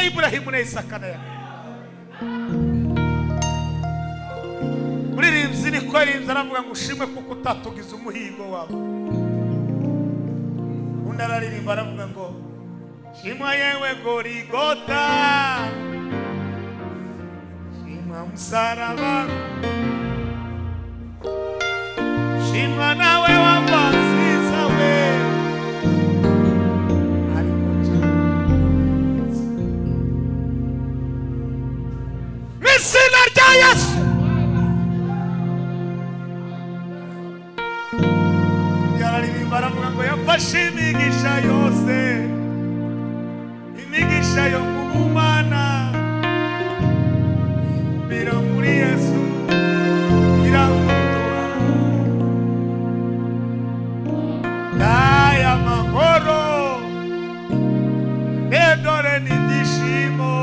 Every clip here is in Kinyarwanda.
Ibrahimu na Isaka na Yakobo. Muririmbyi niko arimbye aravuga ngo ushimwe kuko utatugize umuhigo wawe. Undi araririmba aravuga ngo shimwa yewe Goligota, shimwa msalaba, shimwa nawe wambanziza we. Sina rya Yesu yararirimba aravuga ngo yafashe imigisha yose, imigisha yo mu Bumana imbira muri Yesu iramuduha daya mahoro nedore n'ibyishimo.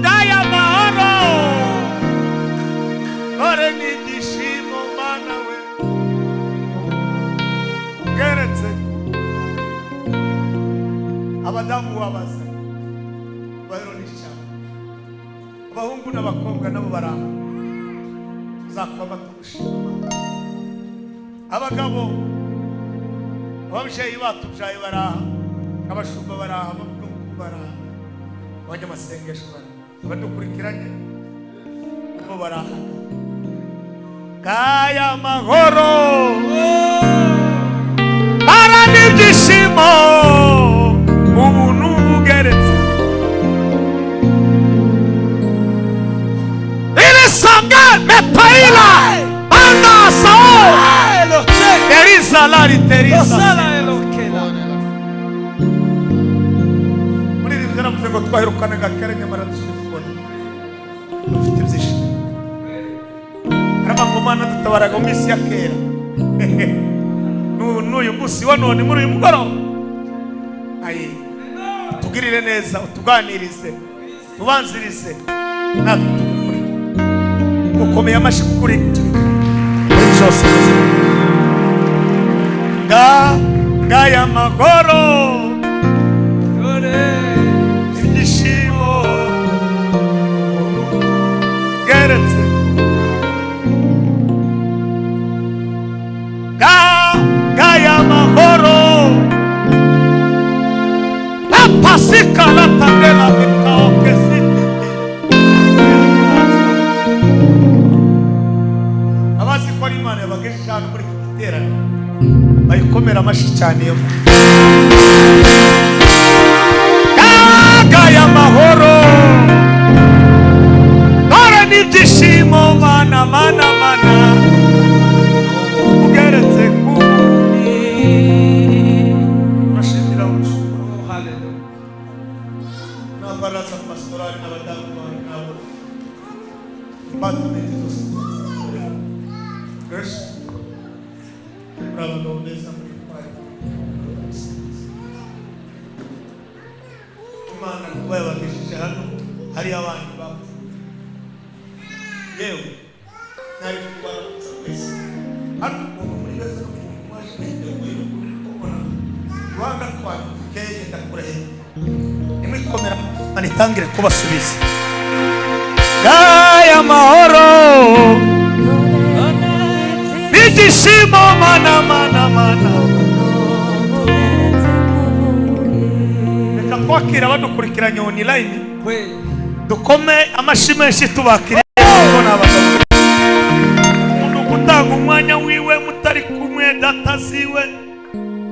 Daya mahoro ore n'ibyishimo mana we geretse. Abadamu wabaza bayiro n'ishyamba, abahungu n'abakobwa nabo baraha tuzakwama tugushima. Abagabo ababyeyi batubyaye baraha, abashumba baraha, abakungu baraha, abanyamasengesho baraha, abadukurikiranye nabo baraha. Kaya mahoro bara n'ibyishimo ubuntu bugeretse. Irisanga metaila anda sao Teresa lari Teresa ngo twahirukana gakere nyamara dusubona dufite ibyishimo. Araba Mana dutabaraga mu isi ya kera n'uyu munsi wa none muri uyu mugoroba. Ayi tugirire neza, utuganirize, tubanzirize natwe gukomeye amashi kuri cyose gaya magoro geretse. Gaya mahoro la pasika la tandela mitao kesiti. Abazi ko ari Imana yabageje cyane muri kiterana bayikomera amashi cyane yo. Gaya mahoro n'ibyishimo mana mana mana ugeretse ku mashimira umushumba. Haleluya. N'abaraza pastorali n'abadamu nabo batubetse dose Yesu bravo nobeza muri kwari Imana kuba yabagishije hano hari abandi bapfu yewe nari kubaramutsa kwese ariko umuntu muri wese n'umuntu waje kwiteguye kubona wanga twakeye ndakurehera imwikomera manitangire kubasubiza gaya mahoro bijishimo mana reka twakira badukurikiranye online dukome amashi menshi tubakiriye umuntu gutanga umwanya wiwe mutari kumwe data ziwe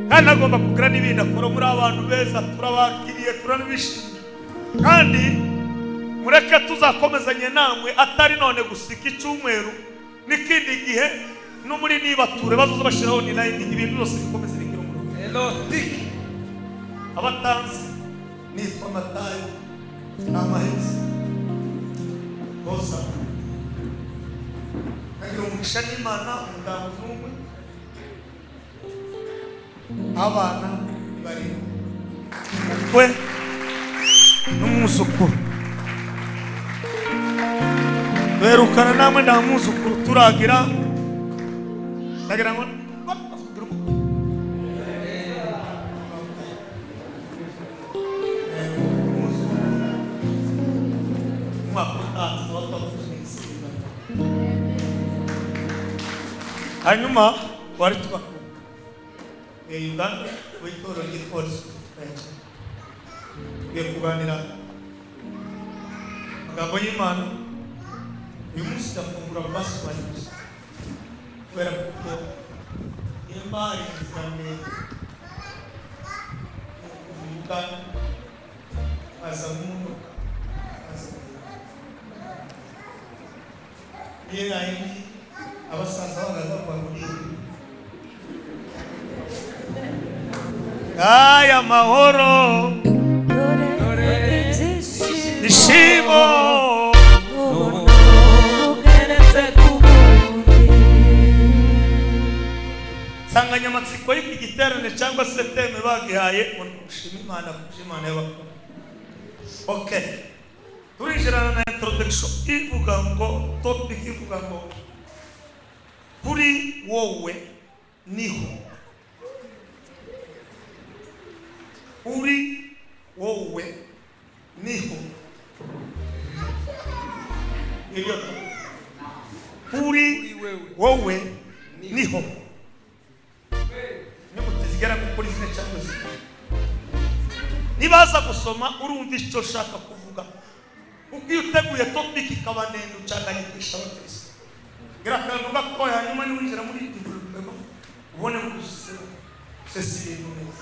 kandi agomba kugira n'ibindi akora muri abantu beza turabakiriye turanabishimiye kandi mureke tuzakomezanye namwe atari none gusika icyumweru n'ikindi gihe no muri nibature bazoza bashiraho online ibintu byose bikomeze bigira umurongo elotiki abatanzi nitwa Matayo n'amahezi bosa nagira umugisha n'Imana umudamu n'umwe abana bari we n'umuzukuru berukana namwe nda muzukuru turagira ndagira ngo hanyuma wari tuba Uganda witoro y'Ipolisi tugiye kuganira amagambo y'Imana uyu munsi ndafungura basi banyuze kubera ko imari zane Uganda azamuno yeye abasaza bagakwa muri aya mahoro ishimo sanganyamatsiko y'iki giterane cyangwa se teme bagihaye gushima Imana y'abakuru. Okay, turinjirana na introduction ivuga ngo topic ivuga ngo kuri wowe niho uri wowe niho iyo uri wowe niho nimutizigera gukora izina cyangwa se nibaza gusoma urumva icyo shaka kuvuga uko uteguye topic ikabanenda ucanganyikisha abatesi girakantu gako hanyuma niwinjira muri ibintu ubone gusesira ibintu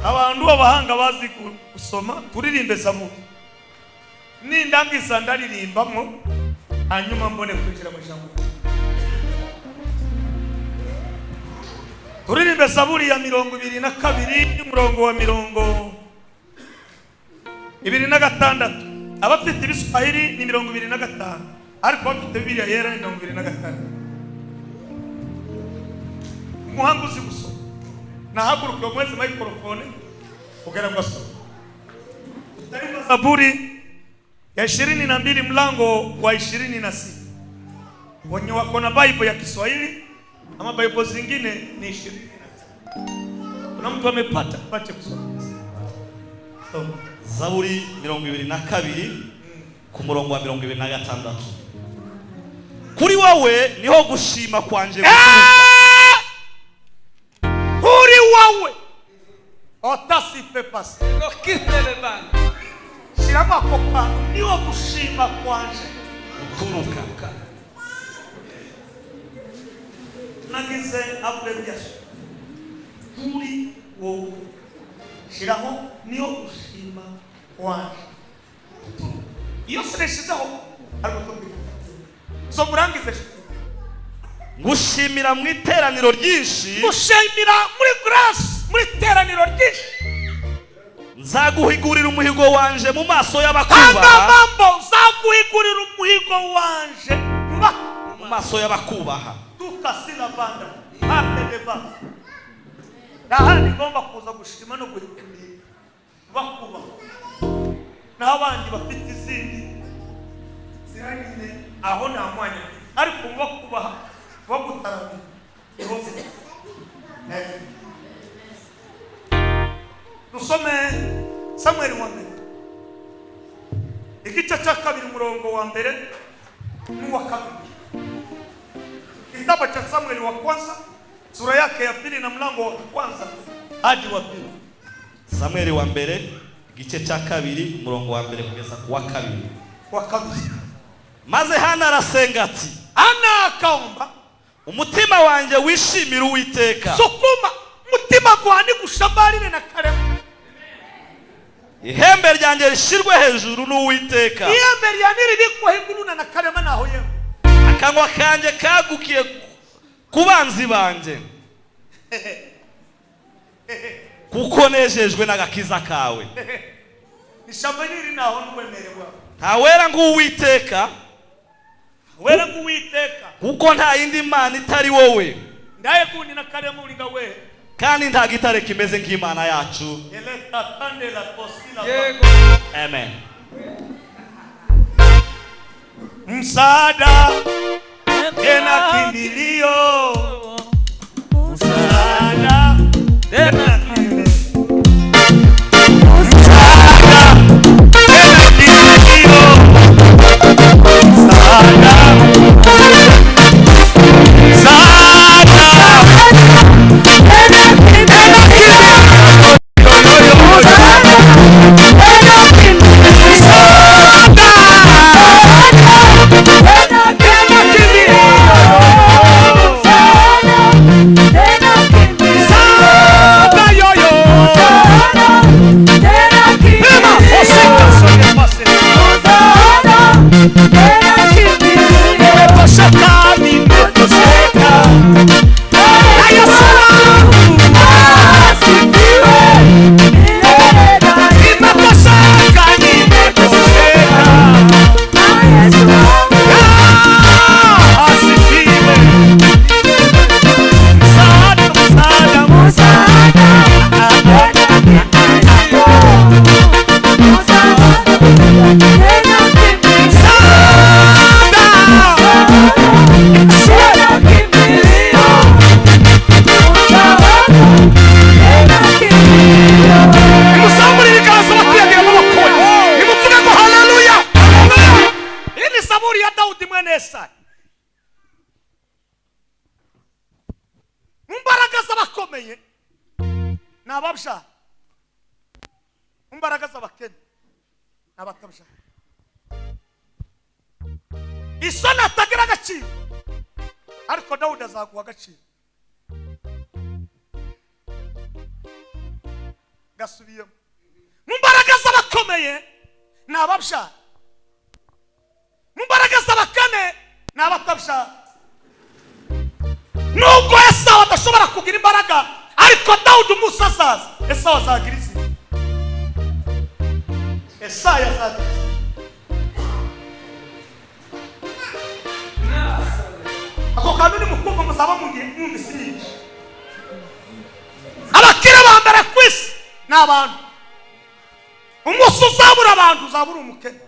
abantu b'abahanga bazi gusoma turirimbe Zaburi nindangiza ndaririmbamo hanyuma mbone kwinjira mu ijambo turirimbe Zaburi ya 22 umurongo wa 26 abafite ibiswahili ni 25 ariko bafite Bibiliya yera ni 25 umuhanguzi gusoma nahaguruka mwezi microphone ugera ngo asome tarifa Zaburi ya 22 mlango wa 26 wenye wako na Bible ya Kiswahili ama Bible zingine ni 20. Kuna mtu amepata pate kusoma Zaburi 22 ku murongo wa 26 kuri wowe niho gushima kwanje kuri wowe otasi pepasi lokitele bana shirama kopa niho gushima kwanje uturuka nagize abreviation kuri wowe shiraho niho gushima kwanje iyo sereshizaho ariko tubiri so murangize ngushimira mu iteraniro ryinshi gushimira muri grace muri iteraniro ryinshi nzaguhigurira umuhigo wanje mu maso y'abakubaha mambo nzaguhigurira umuhigo wanje mu maso y'abakubaha tukasila banda ate deba nahandi ngomba kuza gushima no guhigurira bakubaha n'abandi bafite izindi zirangire aho nta mwanya ariko muba kubaha bagutaramira ihoze. Dusome Samuel wa mbere igice cya 2 umurongo wa mbere n'uwa 2. Kitabu cha Samuel wa kwanza sura yake ya 2 na mlango wa kwanza hadi wa 2. Samuel wa mbere igice cya 2 umurongo wa mbere kugeza ku wa 2. Maze Hana arasenga ati, Hana akaomba, umutima wanjye wishimira Uwiteka, sukuma mutima gwani gushabarire na karema, ihembe ryanjye rishirwe hejuru n'Uwiteka, ihembe ryanjye rikwa hejuru na karema naho yewe, akanwa kanjye kagukiye kubanzi banje kuko nejejwe n'agakiza kawe. Nishabarire naho n'uwemererwa, ntawera ng'Uwiteka, wera ng'Uwiteka, kuko nta yindi mana itari wowe, ndaye kundi na karema ulinga we, kandi nta gitare kimeze nk'Imana yacu. eleta kande la posila. Amen. Msaada tena kimbilio, msaada tena kimbilio, msaada tena kimbilio, msaada, nababsha imbaraga z'abakene nabatabsha isona atagira agaciro ariko Dawudi azaguha agaciro. Gasubiyemo imbaraga z'abakomeye nababsha, imbaraga z'abakene nabatabsha. Nubwo Esawu adashobora kugira imbaraga, ariko Dawudi umusazaza Esawu azagira izi. Esawu azagira izi. Ako kantu ni mukumva muzaba mwumvise. Abakire ba mbere ku isi ni abantu. Umunsi uzabura abantu uzabura umukene.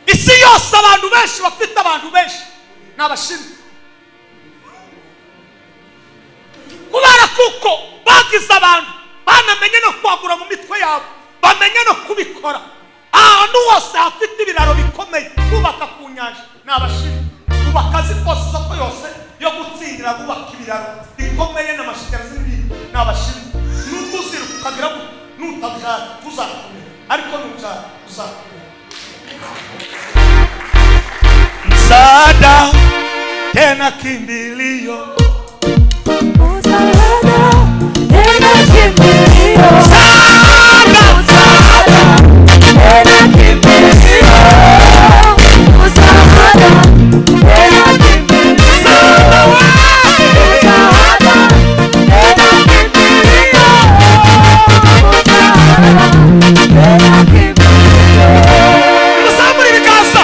Isi yose abantu benshi bafite abantu benshi n'abashimwe, kubera kuko bagize abantu banamenye no kwagura mu mitwe yabo, bamenye no kubikora. Ahantu hose hafite ibiraro bikomeye kubaka ku nyanja n'abashimwe, kubaka zikose soko yose yo gutsindira kubaka ibiraro bikomeye n'amashanyarazi n'abashimwe. N'ubuzira ukagira ngo nutabyara tuzakomera, ariko nubyara tuzakomera. Msaada tena kimbilio, msaada tena kimbilio, msaada tena kimbilio, msaada tena kimbilio, msaada tena kimbilio, msaada tena kimbilio. Musaburi bikaza.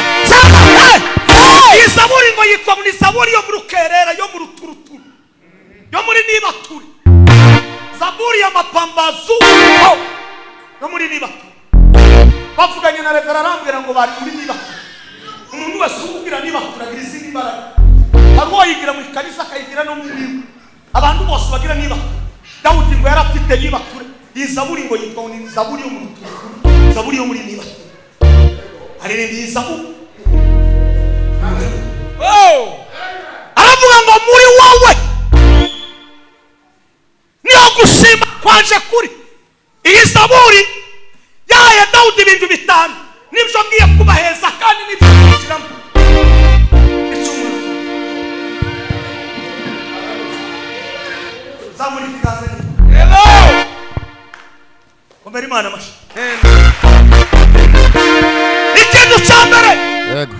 Izaburi ngo yitwa muri zaburi yo mu rukerera yo mu ruturutu. no muri niba bavuganye na revera arambwira ngo bari muri niba umuntu wese ubwira niba turagira izindi mbaraga arwo yigira mu kanisa akayigira no mu biwe abantu bose bagira niba Dawudi ngo yarafite niba ture izaburi ngo yitwa ni zaburi yo mu rutuku zaburi yo muri niba aririmba izaburi aravuga ngo muri wowe niyo gushima kwaje kuri iyi zaburi yaye Dawudi ibintu bitanu nibyo ngiye kubaheza kandi nibyo nshiramo zamuri kigaze hello komera Imana mashi ikintu cyambere yego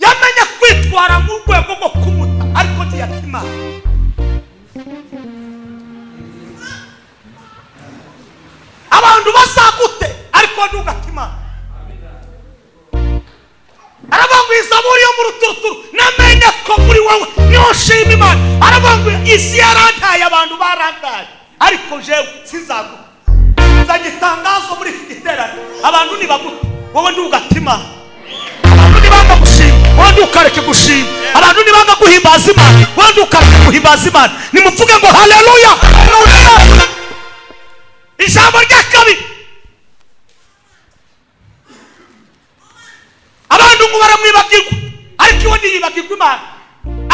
yamenya kwitwara mu rwego rwo kumuta ariko ntiyatima abantu basagute ariko ntugatima aravuga izaburi yo mu ruturuturu namenye ko muri wowe niho nshima Imana aravuga isi yarantaye abantu barantaye ariko jewe sinzaguta nzagitangazo muri iki giterane abantu nibagute wowe ntugatima abantu nibanga gushima wowe ntukareke gushima abantu nibanga guhimbaza Imana wowe ntukareke guhimbaza Imana nimuvuge ngo haleluya ijambo rya kabiri abantu ngo baramwibagirwa ariko iwe ntiyibagirwa Imana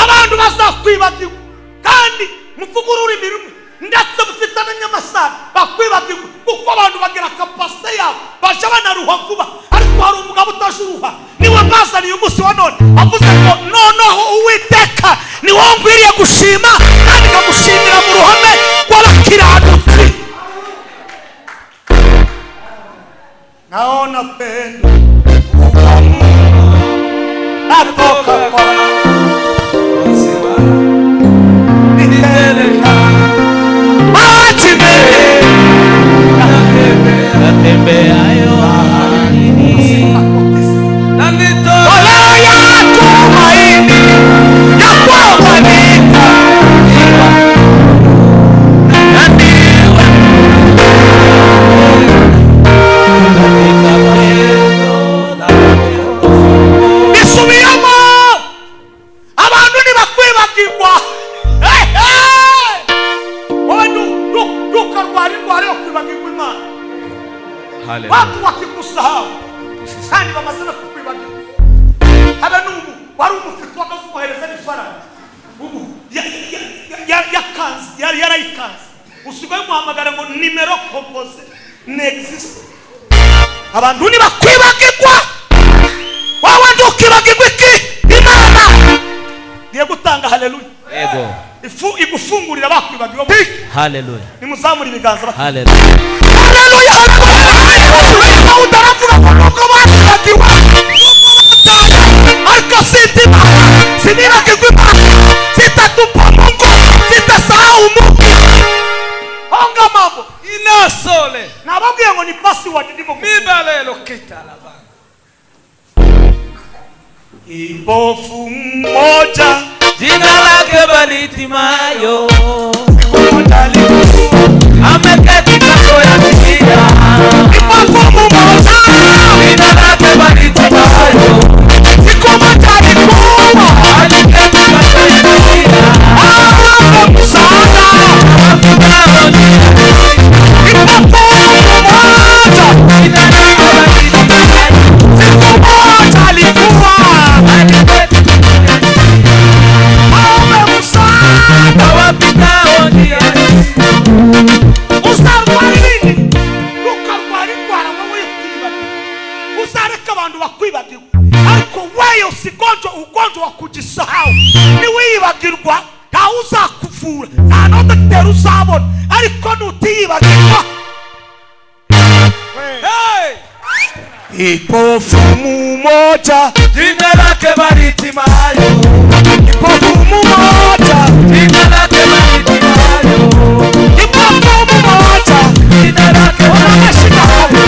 abantu bazakwibagirwa kandi muvuga ururimi rumwe ndetse mufitanye n'amasano bakwibagirwa kuko abantu bagira kapasite yabo baje banaruha vuba ariko hari umugabo utajuruha niwe bazaniye umunsi wa none avuze ngo noneho Uwiteka ni wowe ngwiriye gushima kandi kagushimira mu ruhame rw'abakiranutsi naona pendo natoka kwa wasiwa niteleka machimele natembea yohani wala ya tumaini ya kwamba nitaiwa na ndiwe isubiyamo abantu ntibakwibagirwa ntukarwara indwara yo kwibagirwa Imana watu wakikusahau kandi bamaze no kukwibagirwa habe n'ubu wari umufite wakazukohereza n'ifaranga ubu yarayikanze usigaye umuhamagara ngo nimero kompoze n'existe abantu ntibakwibagirwa wowe ntukibagirwa iki Imana niye gutanga haleluya yego igufungurira bakwibagirwa haleluya nimuzamura ibiganza haleluya haleluya haleluya udaravuga ngo nubwo bakwibagirwa ariko sintima sinibagirwa Imana sitatupa Mungu sitasahau Mungu honga mambo inasole nababwiye ngo ni password ndimo mibalelo kitalaba kipofu mmoja jina lake Bartimayo ameketi kando ya njia kipofu mmoja jina lake Bartimayo siku moja alikuwa aliketi kando ya njia msaada kipofu mmoja jina lake Bartimayo siku moja alikuwa ariko wewe usigonjwa ugonjwa wa kujisahau ni wibagirwa ntawuzakuvura nta n'udutera uzabona ariko nutiyibagirwa kipofu mmoja jina lake Bartimayo kipofu mmoja jina lake Bartimayo kipofu mmoja jina lake Bartimayo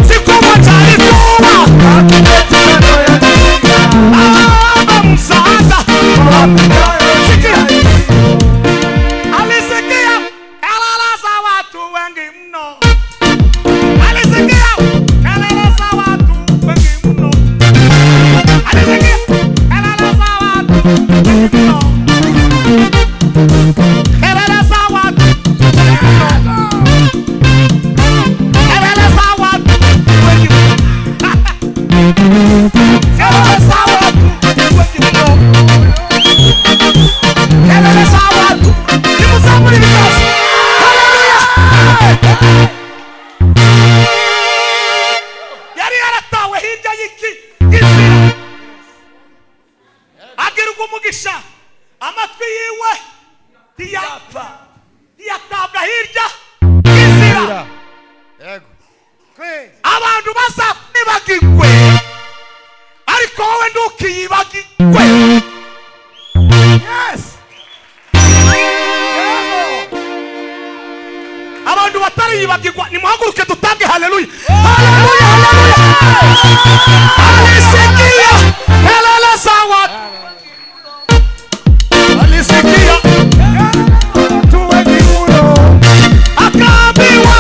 siku moja alikuwa msaada alisikia kelele za watu wengi mno. Alisikia kelele za watu wengi mno. Alisikia kelele za watu wengi mno. Kelele za watu wengi mno. Kelele za watu wengi mno. Kelele za watu wengi mno. Kelele za watu. Nimuzamuri bikazi. Yari yaratawe hirya y'iki y'inzira. Agirirwa umugisha. Amatwi yiwe ntiyatabwa hirya y'inzira. Abantu bazakwibagirwe ariko wowe ntukiyibagirwe. Abantu batariyibagirwa nimuhaguruke dutange haleluya. Haleluya, haleluya. Alisikia kelele za watu. Alisikia watu wengi mno. Akaambiwa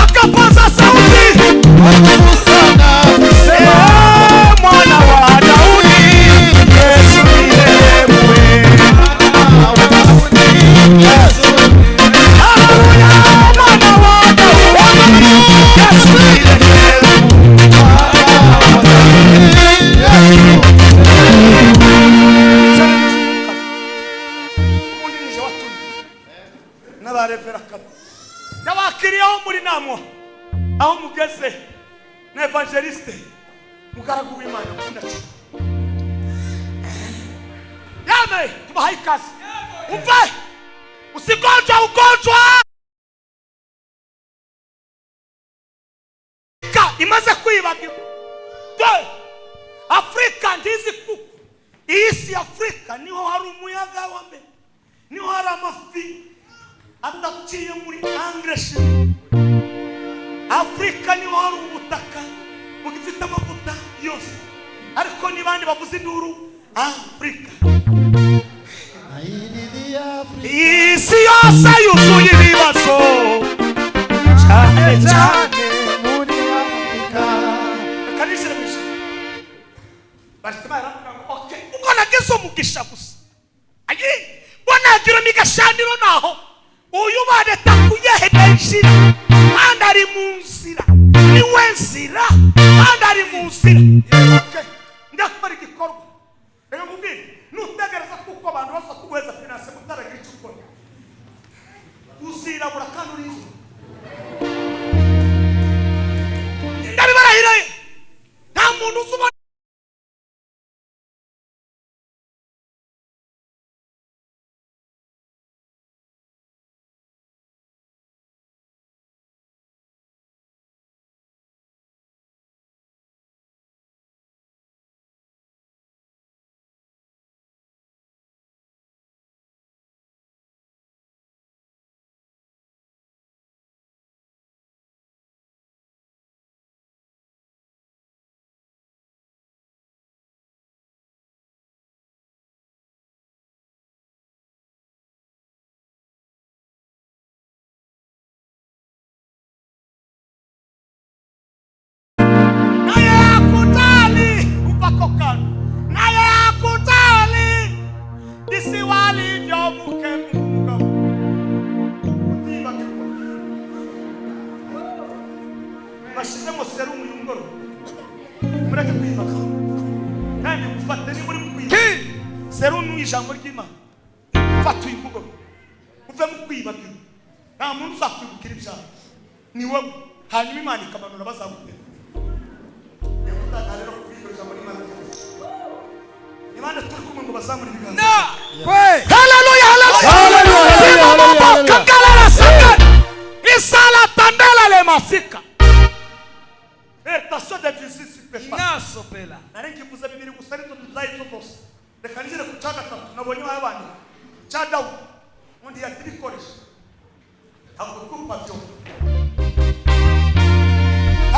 akapaza sauti mwana wa Daudi, Yesu nirehemwe. Haleluya, mwana wa Daudi, Yesu nirehemwe. N'abarevera kaba n'abakiriyaho muri namwe aho mugeze na evangeliste mugaragu w'Imana mukunda cyane. Yame tubahaye ikaze. Umve usigonjwa ugonjwa imaze kwibagirwa. Afrika ndizi kuko iyi si Afrika niho hari umuyaga wa mbere, niho hari amafi adaciye muri English. Afrika niho hari ubutaka bugifite amavuta yose, ariko nibandi bavuze induru Afrika. Isi yose yuzuye ibibazo cyane cyane muri Afrika. Kanishira bisha bashitara okay uko nagezo mugisha gusa ayi bonagira migashaniro naho uyu badeta kuyehedeshira kandi ari mu nzira ni wenzira kandi ari mu nzira. Okay ndakora igikorwa reka ngubwire nutegereza kuko abantu basa kuweza finance mutaragira icyo ukora uzirabura kandi urizo ndabibarahira nta muntu uzubona bashizemo serumu y'umugoro mureke kwibaka kandi mufate ni muri kwibaka serumu y'ijambo ry'Imana fata uyu mugoro uve mu kwibaka nta muntu uzakwibukira ibyaha ni wowe hanyuma Imana ikamanura bazagutera. Rero kwibaka ijambo ry'Imana Imana turi kumwe ngo bazamure ibiganza. Haleluya, haleluya, haleluya. Kakalala sanga isala tandela le mafika. Station de visite superpela. Narengi kuza bibiri gusari to tuzayi tose. Reka nizere kucaga tatu nabonye abandi. Chadaw undi ya trikoresha. Akukupa byo.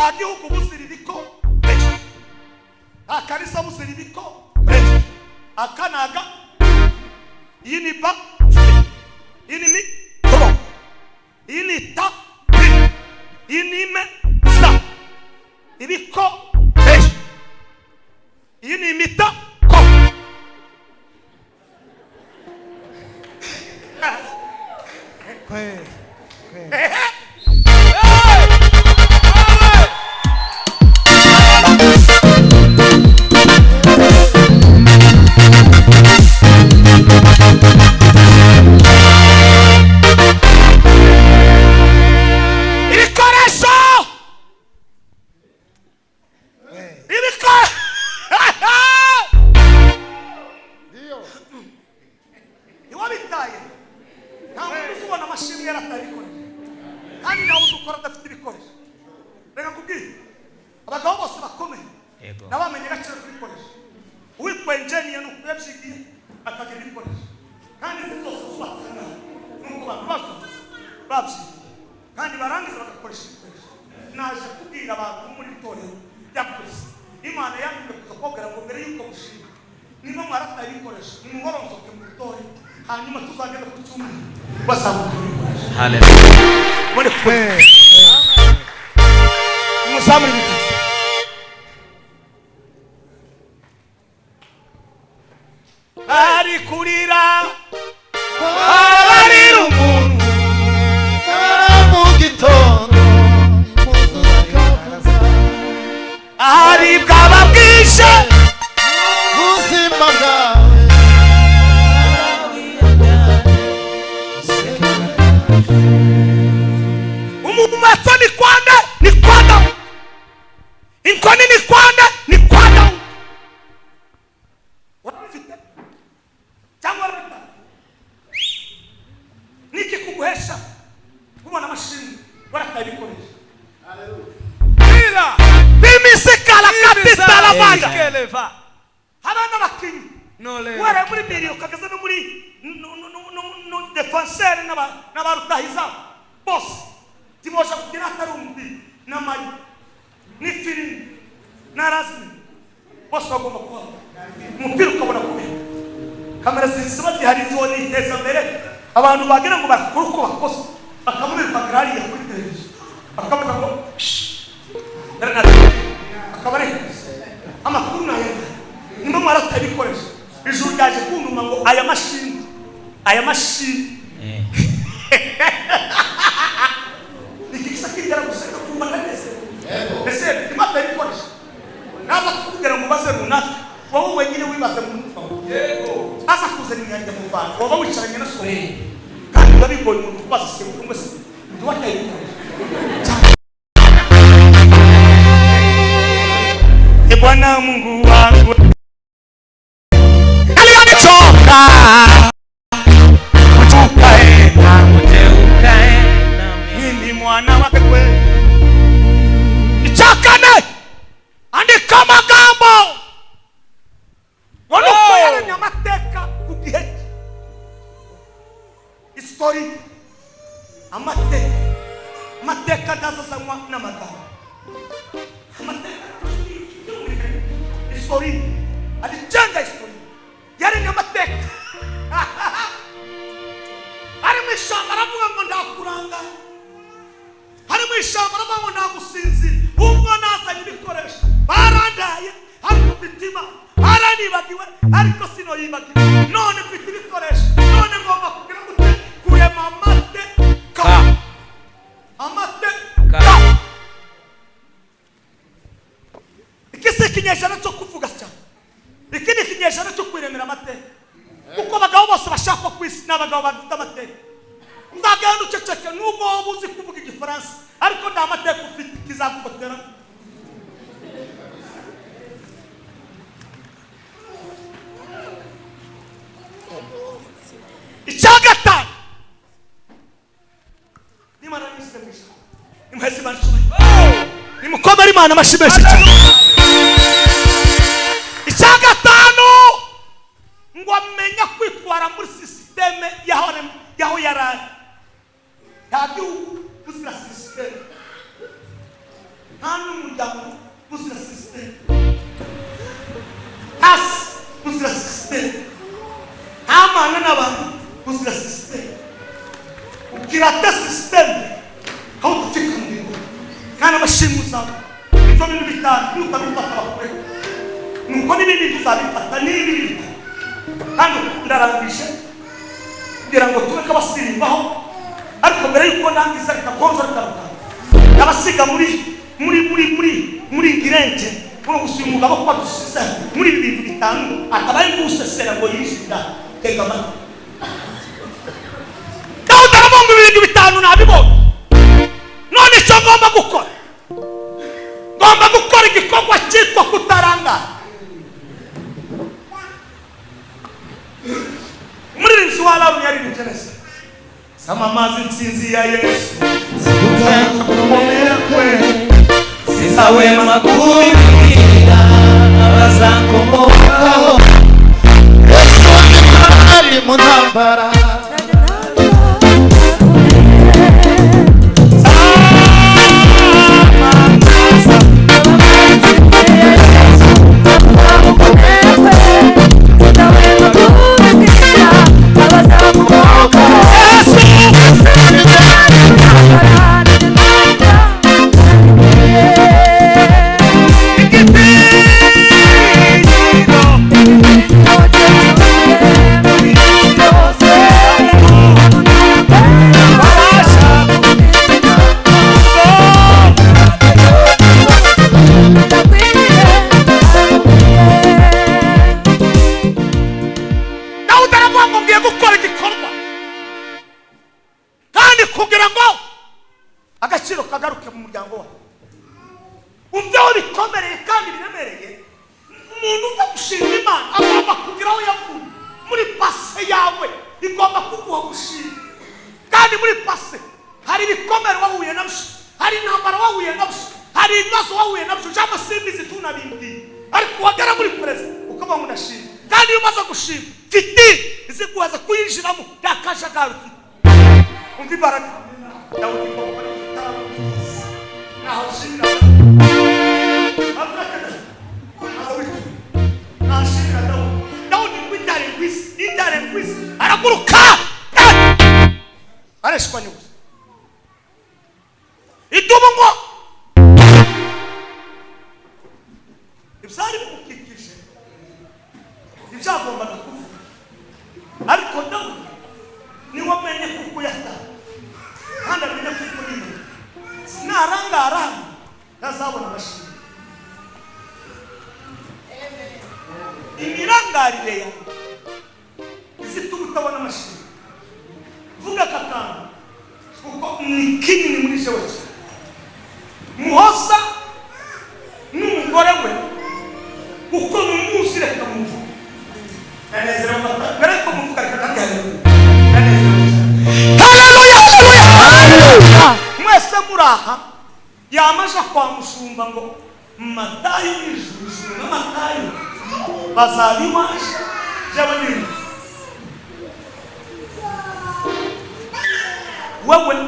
Agihugu busiribiko. Akarisa busiribiko. akanaga ini ba ini mi pro ini ta ini me sa ibiko ini mita ko kandi barangiza bagakoresha ibikoresho. Naje kubwira abantu muri itorero yakoze Imana yambwiye kuzakubwira ngo mbere y'uko gushima niba mwarataye ibikoresho nimugorozoke mu itorero hanyuma tuzagenda ku cyumweru bazamukura ibikoresho. Haleluya. Muri kwe musamuri bikaze ari kurira ararira umuntu mu gitondo ari bwaba bwishe ubuzima bwawe umumato ni kwanda ni kwanda inkoni ni kwanda ni kwanda warafite cyangwa warafite niki kuguhesha kubona amashini warataye ibikoresho. Haleluya. Bimisikala kapita la banda habana bakinyi wara muri miliyo kagaza no muri no defenseur n'abarutahiza boss timosha kugira tarumbi na mali ni filimi na rasmi boss bagomba kuba umupira ukabona kubera kamera zisaba zihari zone iteza mbere abantu bagira ngo bakuru ko bakoze bakamurika grari ya kuri televiziyo bakamurika ngo akabare amakuru nayo nimba mwarataye ibikoresho ijuru ryaje kunduma ngo aya mashini nikisa kitera guseka kumana nese ese nimataye ibikoresho naza kukubwira ngo baze runaka wowe wenyine wibaze mu mutwe yego asa kuzana imyanya mu bantu wowe wicaranye na so kandi babigoye umuntu kubaza se ngo se tuwataye ibikoresho. Bwana Mungu wangu aliyonichoka utukae mimi mwana wake kweli ichakane andika magambo wanokwere nyamateka kugihe history amateka dazazanywa n'amagambo amateka history alijenga history yari nyamateka ari mwishamba aravuga ngo ndakuranga ari mwishamba aravuga ngo ndagusinzira ubwo nazanye ibikoresho barandaye hari mubitima aranibagiwe ariko sino yibagiwe none mfite ibikoresho none ngomba kugira ngo kurema amateka ikisi kinyejana cyo kuvuga cyane ikindi kinyejana cyo kwiremera amateka kuko abagabo bose bashaka kwisi n'abagabo bafite amateka ndagenda uceceke nubwo ubuzi kuvuga igifaransa ariko nda amateka ufite kizagufotera icyagata nimara nisemisha imhezi banshwe nimukoma ari mana mashimeshe cyane icyagatanu ngo amenya kwitwara muri systeme yaho yarari ntabyo buzira systeme nta n'umuryango buzira systeme as buzira systeme imana n'abantu kuzira system ukirata system aho tukikamwe kana bashimuza ibyo bintu bitanu utabifata bakwe nuko n'ibindi tuzabifata n'ibindi hano ndarangije kugira ngo tubeke abasirimbaho ariko mbere yuko nangiza ritakonza ritaruka abasiga muri girenge uno gusuye umugabo kwa dusize muri ibintu bitanu atabaye gusesera ngo yishira tega amata Dawudi arabonga ibintu bitanu nabibonye none cyo ngomba gukora igikorwa cyitwa kutarangara muri rishwala yari bikenese sama mazi nsinzi ya Yesu Sisawe makubira abazakomokaho Yesu ari mu ntambara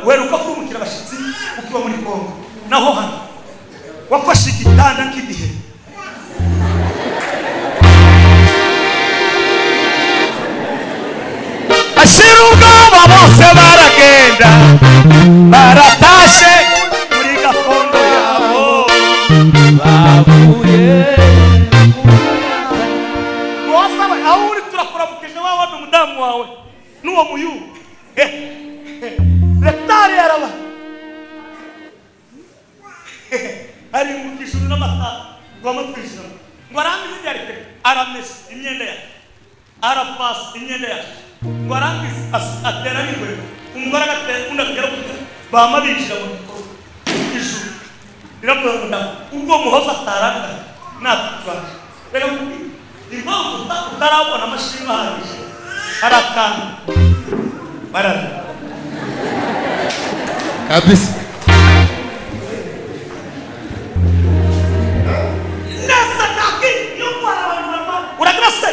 weruka kumukira abashitsi ukiba muri Kongo naho hano wafashe igitanda nk'igihe ashira ubwoba bose baragenda baratashe muri gakondo yabo bavuye wasaba aho uri turakuramukije wawe n'umudamu wawe n'uwo muyu Retari araba ari mukishuru n'amata rwamatwishyura ngo arangize ibyarite aramesa imyenda yake arapasa imyenda yake ngo arangize atera n'ingwe umugore agatera undi akagera kugira bama binjira mu gikorwa ijuru riravuga ngo ndaho ubwo muhoza ataranga natutwaje reka kubwira impamvu utarabona amashini ahagije aratanga barara kabisa nasa taki yuko abantu uragira se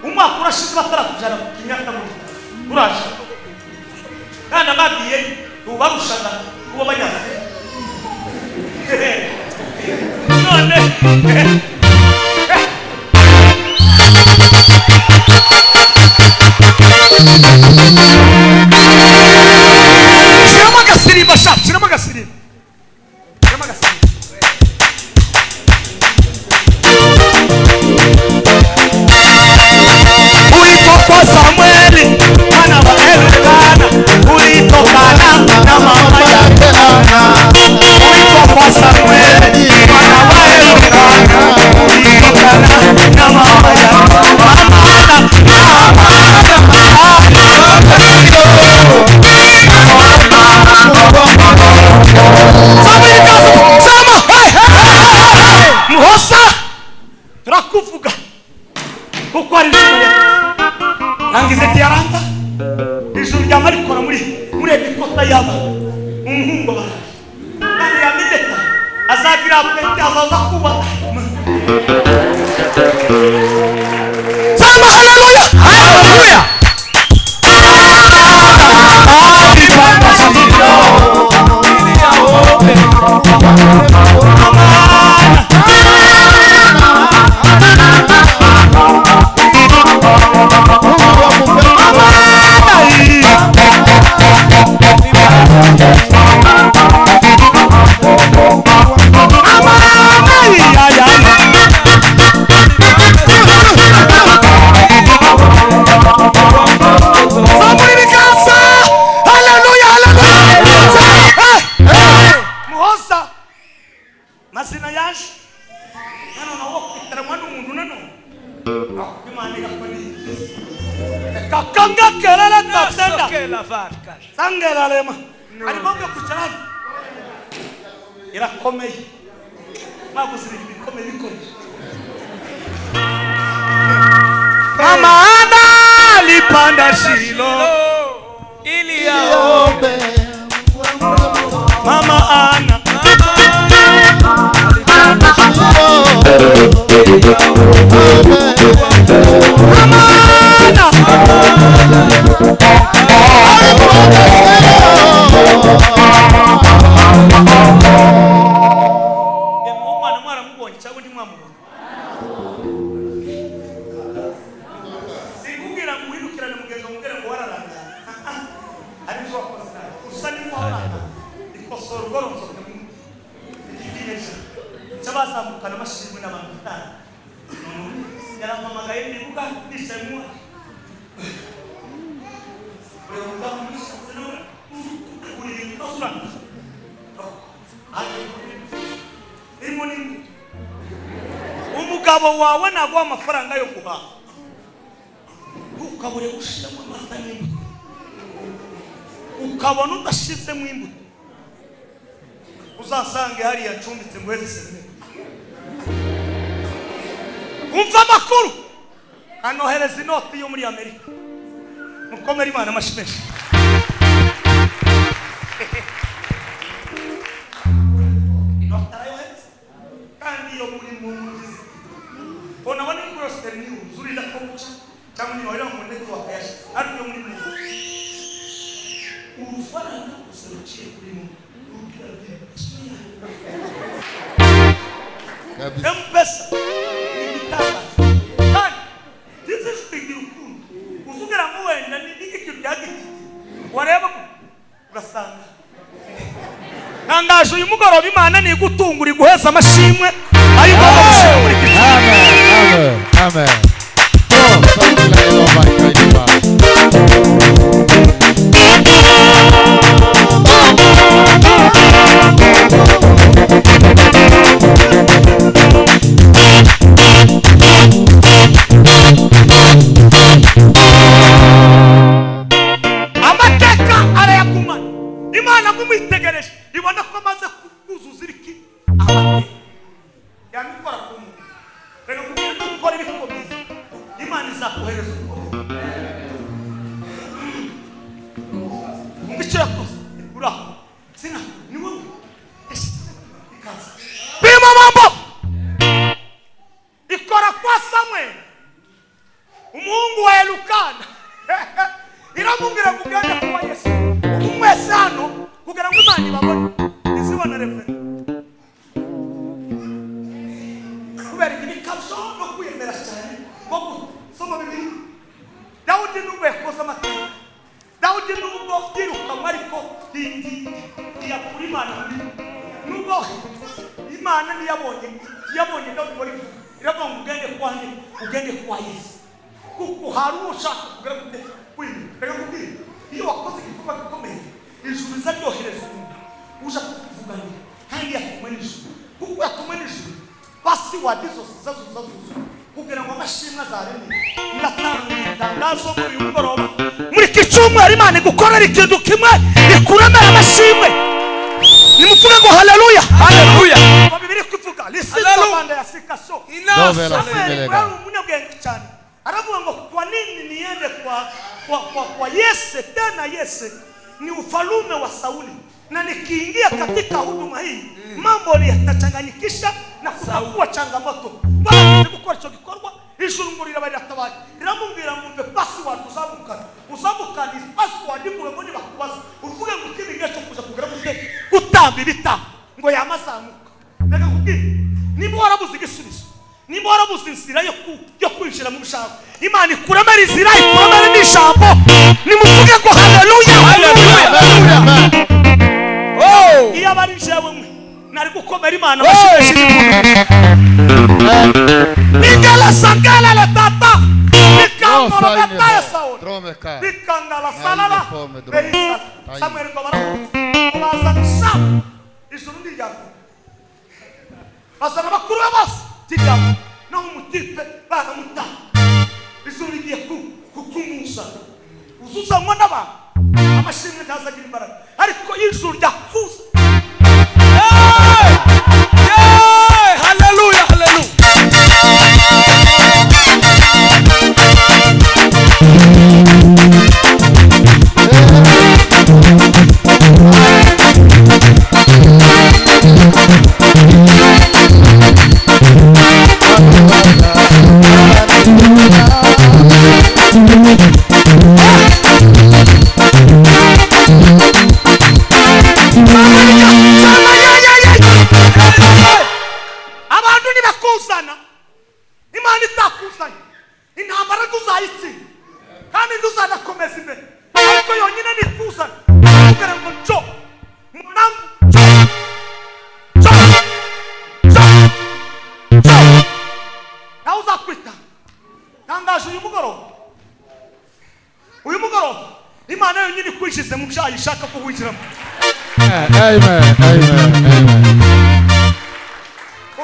umwaka urashize batarakujana kinyaka mu uraje kandi abagiye ubarushana uwo banyaze none kuko ari ijuru rangize tiyaranga ijuru ryama rikora muri ekipota yaba umuhungu bara kandi yamideta azagira pete azaza kuba Sema haleluya. Haleluya. Masina yaje nano nawo kwitara mwana umuntu nano akimane gakoni kakanga kerala tapenda Sokela vaka. sangera lema ari bombe kucana irakomeye magusiri bikomeye bikore mama ana lipanda shilo Ili yaombe. mama ana umwana mwara mubonye cyangwa ndi mwamubona sikubwira ngo uhindukirane mugenzo mubwire ngo wararanga ari byo wakoze usa n'imana ikosora ugoronzo cyabazamukana amashimwe n'abantu yarampamagaye ndibuka ndishimwe umugabo wawe naguha amafaranga yo guhaha ukabure gushiramo amata n'imbuto ukabona udashizemo imbuto uzasange hariya acumbitse ngo heze semwe umva amakuru anohereza inoti yo muri Amerika mukomere Imana amashimeshi inoti arayohereza kandi yo muri munsi bona bane kurositer ni uzurira ko muca cyangwa ni wera mu ndege wa kayasha ari yo muri munsi urufaranga userukiye kuri mu Mpesa nigitanga kandi ndize kugira ukuntu uzugira ngo wenda ni iki byagiti wareba ugasanga nangaje uyu mugoroba Imana ni gutungura guheza amashimwe ariko gushira muri kici Amen. Amen. amateka arayagumana Imana mumwitegereje ibona ko amaze kuzuza iriki amateka yamikora ku muntu rero kugira ngo ukore ibikomeye Imana izakohereza icyo yakoze uraho sina ni wowe ikaza bima mambo ikora kwa Samuel umuhungu wa Elukana iramubwira kugenda kwa Yesu umwese hano kugira ngo Imana ibabone izibona refere kubera ibikabyo no kwiyemera cyane ngo soma Bibiliya Dawudi nubwo yakoze amateka Dawudi nubwo yirukanwa ariko ya kuri Imana nubwo Imana niyabonye Dawudi muri iravuga ngo ugende kwa Yesu kuko hari ushaka kugira gute reka kubwira iyo wakoze igikorwa gikomeye ijuru rizaryohereza umuntu uja kukuvuganira kandi yatumwe n'ijuru kuko yatumwe n'ijuru basi wadizo zazuza kugira ngo amashimwe azareme ndatanga itangazo muri uyu mugoroba muri iki cyumweru Imana igukorera ikintu kimwe ikuremera amashimwe nimuvuge ngo haleluya Haleluya. Bibiri kuvuga lisita banda ya sikaso Dove la Samuel fine wari umunyabwenge cyane nini niende kwa Yese? Tena Yese ni ufalume wa Sauli, na nikiingia katika huduma hii mambo yatachanganyikisha na kutakuwa changamoto. Bwana gukora ico gikorwa ishurungurira bari atabaye iramubwira mumbe password uzamuka ni password ngo ni bakubaza uvuge ngo kibige cyo kuza kugera gute gutamba ibita ngo yamazamuka. Reka kubwira niba warabuze igisubizo, niba warabuze inzira yo kwinjira mu bishaka, Imana ikuremera inzira, ikuremera n'ijambo, nimuvuge ngo haleluya haleluya. Oh, iyo abari jewe mwe nari gukomera Imana bashimishije Ningala sangala la tata Nikangala la taya saon Nikangala salala Beisa Samuel Gobara Obaza Sam Isurundi yaku Asana bakuru bose Tijamu Na umutipe Bana muta Isurundi yaku Kukumusa Ususa mwana ba Amashimwe ndazagira imbaraga ariko ijuru ryakuza. Hallelujah, hallelujah. Abantu ni bakuzana, Imana itakuzanye, intambara tuzayitsi kandi tuzanakomeza imbere, ariko yonyine ni kuzana kugira ngo cyo mwanangu cyo nawe uzakwita. Tangaje uyu mugoroba Imana yonyine ikwishize mu byaha ishaka ko winjiramo. Amen, amen.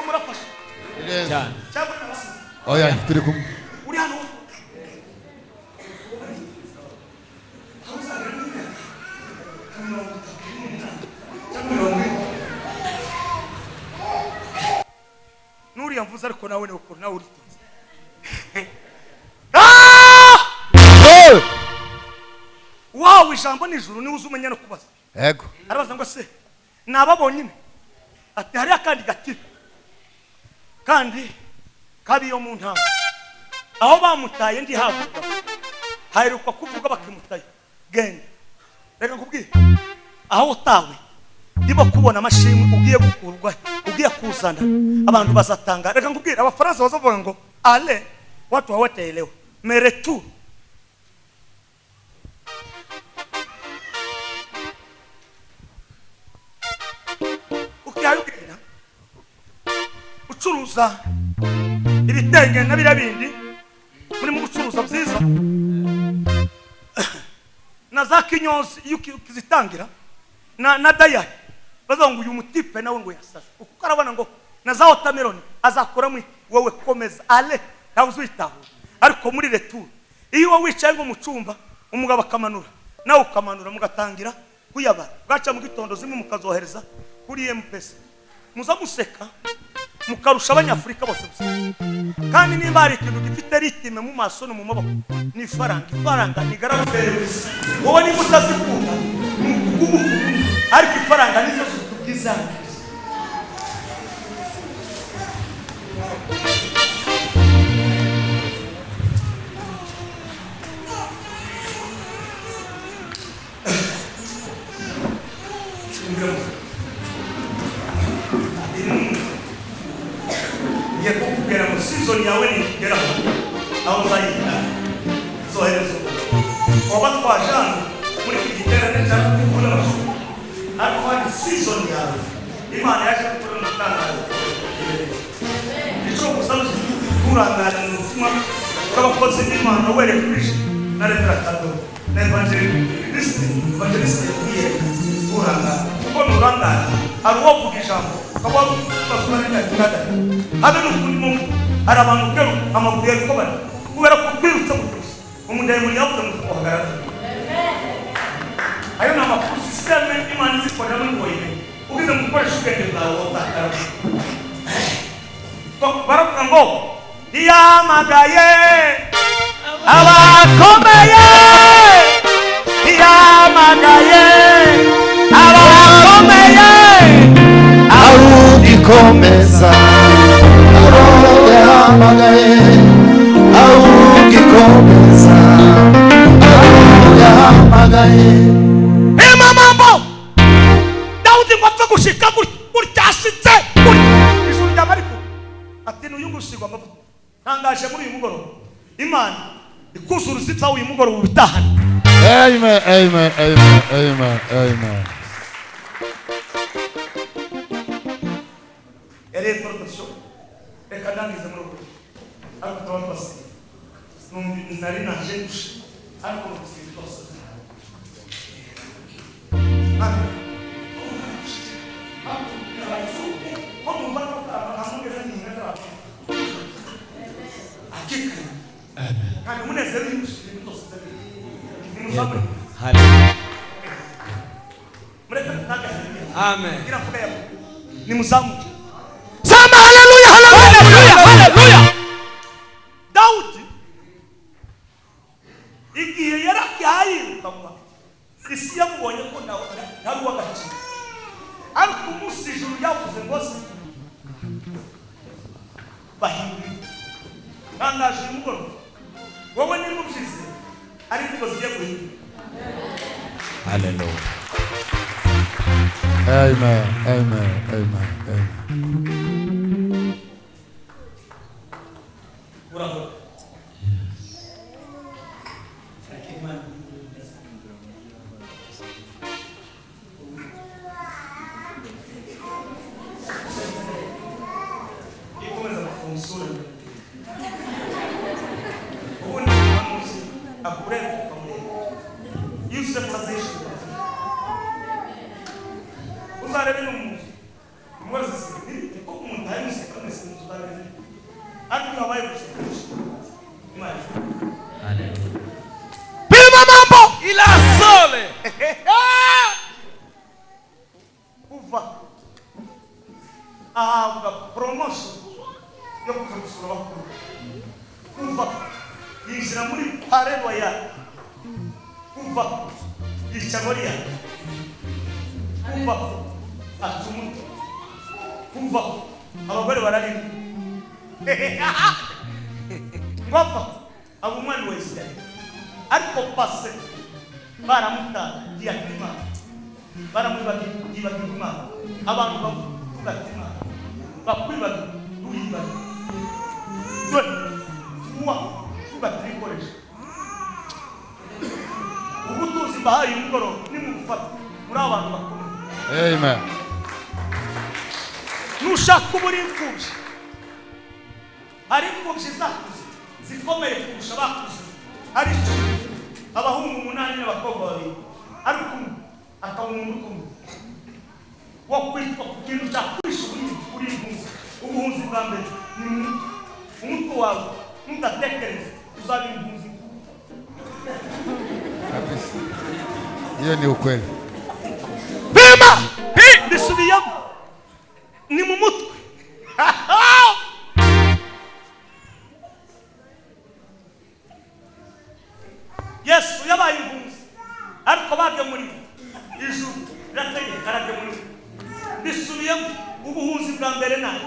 Murafasha cyangwa nabasi Oya turi kumwe uri hano nuri yamvuze ariko nawe ne ukuri nawe uri wow ijambo nijuru ni uzumenya no kubaza yego arabaza ngo se nababonyine ati hari akandi gati kandi kabiyo mu ntanga aho bamutaye ndi havuga haheruka kuvuga bakimutaye genda. Reka nkubwire aho utawe ndimo kubona amashimwe ugiye gukurwa ugiye kuzana abantu bazatanga. Reka nkubwire abafaransa bazavuga ngo ale watu hawataelewa meretu ukiyayugenda ucuruza ibitenge na birabindi muri mu gucuruza byiza na za kinyozi ukizitangira na dayari baza ngo uyu mutipe nawe ngo yasaza uko arabona ngo na za watermelon azakora mu wowe komeza ale nawe uzitaho. Ariko muri retour iyo wowe wicaye ngo mucumba umugabo akamanura nawe ukamanura mugatangira kuyabara gaca mu gitondo zimwe mukazohereza kuri M-Pesa muza museka mukarusha abanyafurika bose gusa. Kandi nimba hari ikintu gifite ritime mu maso no mu maboko ni ifaranga ni garagara wowe ni mutazikunda ariko ifaranga nizo zikubwiza. Kugera mu season yawe ni kugera aho uzayita zoherezo oba twajana muri kigiterane cyangwa kubona ariko hari season yawe Imana yaje gukora umutangazo icyo gusaba kurangana n'umutima w'abakozi b'Imana werekeje na retratado na evangelist yiye kurangana kuko nurangana ari wo kuvuga ijambo kabwa basubira n'ikada habe n'ukuntu hari abantu kero amaguru y'uko bari kubera ko kwirutse mu byose umudayimoni yavuze mu kuhagarara. Ayo na makuru system Imana izikora muri boye ugize mu gukoresha ubwenge bwawe utakara baravuga ngo iyamagaye abakomeye yamagaye abakomeye Ugikomeza abo yahamagaye ugikomeza abo yahamagaye. mambo Dawudi ngo apfe gushika guryashitse ijuru ry'amariko ati n'uyu gusigwa amavuta ntangaje muri uyu mugoroba Imana ikuzura uzitsa uyu mugoroba ubitahana. Amen, amen, amen, amen, amen. Ere production reka ndangize muri uko ariko twabase numva nari naje ariko gusiga Amen. Ni muzamu. Sema haleluya, haleluya, haleluya. Daudi igihe yarakihayiruka isi yamubonye ko ntari uw'agaciro ariko umunsi ijuru yavuze ngo se bahindura ntangaje uyu mugoroba wowe niba ubyize ariko ngo zigiye guhindura. Hallelujah. Amen, amen, amen, amen. Bravo. Promotion yo kumusura bakuru kumva yinjira muri parelo ya kumva yicagoria kumva atumutu kumva abagore barari ngopfa abumwana wese ariko passe baramuta yatima baramwibagiye Imana abantu bavuga Imana bakwiba ruyiba dore uwa kubatrikoresha ubutuzi bahaye umugoro nimufata muri abantu bakomeye. Amen. Nushaka uburi imfubyi hari imfubyi zakuze zikomeye kurusha bakuze hari abahungu 8 n'abakobwa 2 ariko akawumuntu kumwe wakwitwa kukintu cyakwisha uri impunzi ubuhunzi bwa mbere ni umutwe wawe ntudatekereze uzaba impunzi Kabisa. Hiyo ni ukweli. Bema bisubiyamo ni mu mutwe. Yesu yabaye impunzi ariko bagemuriwe ijuru rirategeka aragemuriwe bisubiyemo ubuhunzi bwa mbere nawe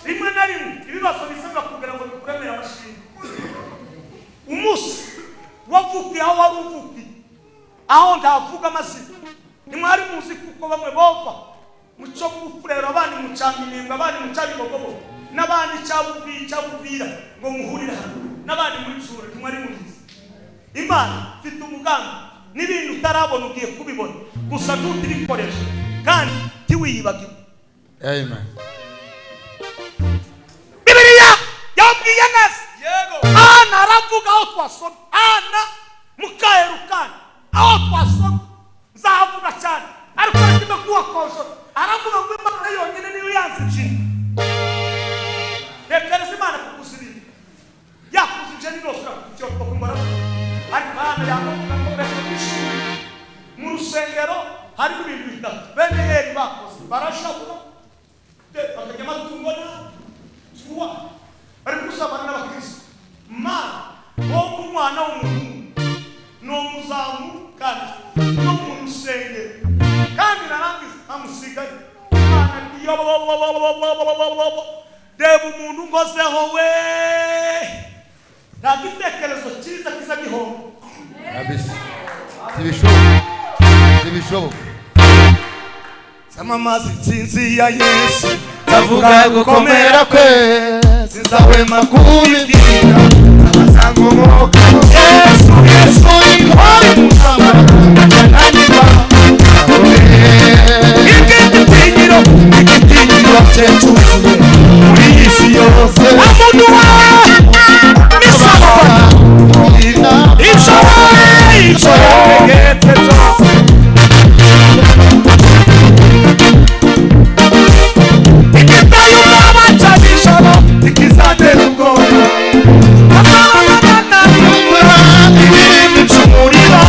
rimwe na rimwe ibibazo bisabwa kugira ngo bikuremere amashini umunsi wavukiye aho wari uvukiye aho ndavuga amazina ntimwari muzi kuko bamwe bova muco mufurero abandi mucaminengo abandi mucabigogobo n'abandi cyabubwira ngo muhurire hano n'abandi muri cura ntimwari muzi. Imana mfite umugambi n'ibintu utarabona ugiye kubibona gusa ntutibikoresha kandi ntiwiyibagiwe. Amen. Bibiliya yabwiye neza Yego. Ana aravuga aho twasoma Ana mukaherukana aho twasoma nzavuga cyane ariko ndimo kuwakoza aravuga ngo Imana yonyine niyo yanzicira rekereza Imana kugusirira yakuzije n'irosura cyo kumbara ariko Ana yavuga ngo beshishuri mu rusengero hari ibintu bitatu bene Eli bakoze barashabura bakajya matungona kuwa umuntu ngozeho we nta gitekerezo cyiza kiza gihomba kabisa. Tibishoboka. Tibishoboka. Sama mazi nsinzi ya Yesu Ndavuga gukomera kwe, sinzahwema kubibwira abazamuka. Yesu Yesu inkora umusama ananirwa igitinyiro cyecuzuye muri iyi si yose amuntu wa misaba inshoboye zose ikitayo n'abaca b'ijoro ikizatera ubwoba ibirimo icumuriro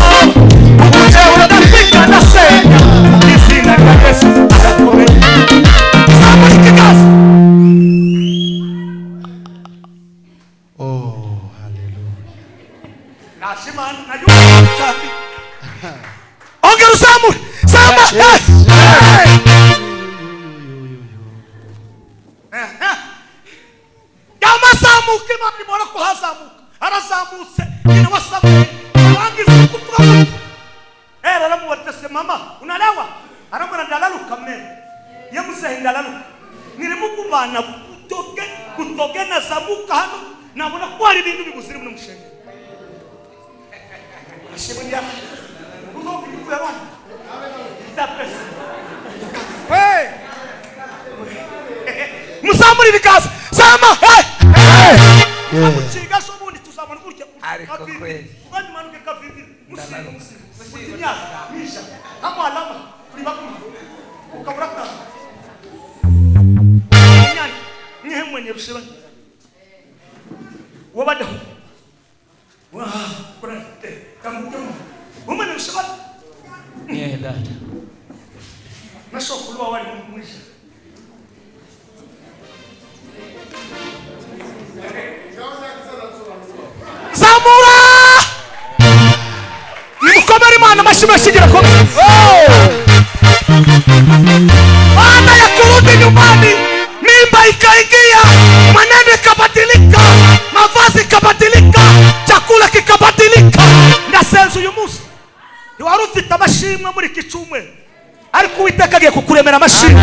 ubujewe ndafika ndasenya izina rya Yesu arakomeye zamura ikigazi. Oh, hallelujah. Nashimana najua chati ongera uzamure zama yamazamuka imana ibona ko hazamuka arazamutse nyina wa Samweli arangiza kutuka aramuwatese mama unalewa aramwona ndalaluka mmene yemusehe ndalaluka nirimukubana kutoge nazamuka hano nabona ko hari ibintu bibuziri mu mushenge ashimwe ndiyama uzokikuya bana itapesa hey musamuri bikaza sama amuciga so bundi tuzabona kurya ariko kweli kandi manuke kavindi musinya misha kama alama libakuma ukaburaka nyani nyehe mwenye rusheba wabadaho wa kuna kamukumu umene rusheba dada nashokulwa wali mwisha zamura nimukomere imana amashimwe shigira ko baada ya kurudi nyumbani mimba ikaingia maneno ikabadilika mavazi ikabadilika chakula kikabadilika na senzu uyu munsi wari ufite amashimwe muri iki cyumweru ariko Uwiteka agiye kukuremera amashimwe.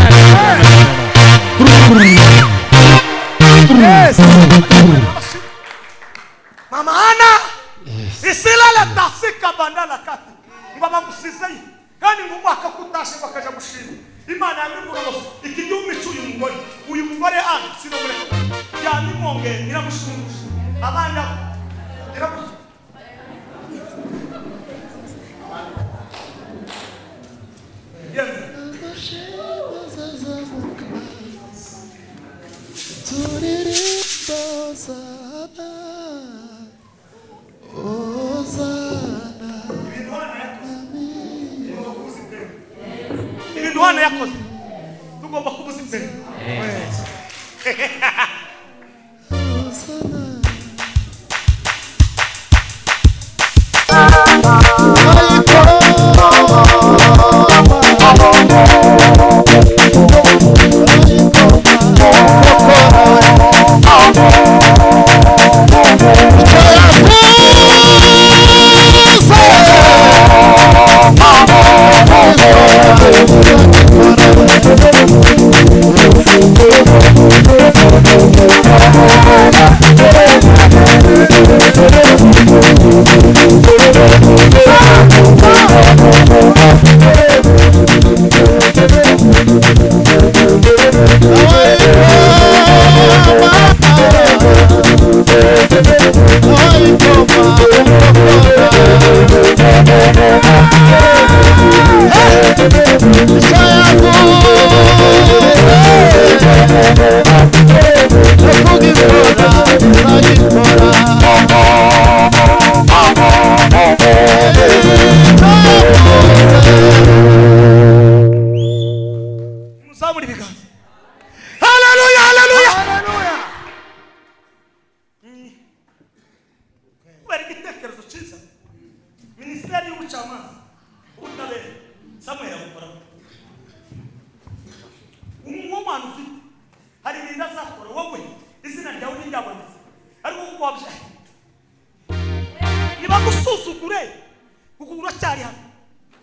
Mama Ana isilala tafika bandala kati ngoma musizeye kandi ngo mwaka kutashe bakaja gushima Imana yamubura ngo ikijumi cy'uyu mugore a sino mureka yanimonge iramushungusha abanda iramushungusha ibintu hano yakoze tugomba kubuza imbere. wabye niba gusuzugure kuko uracyari hano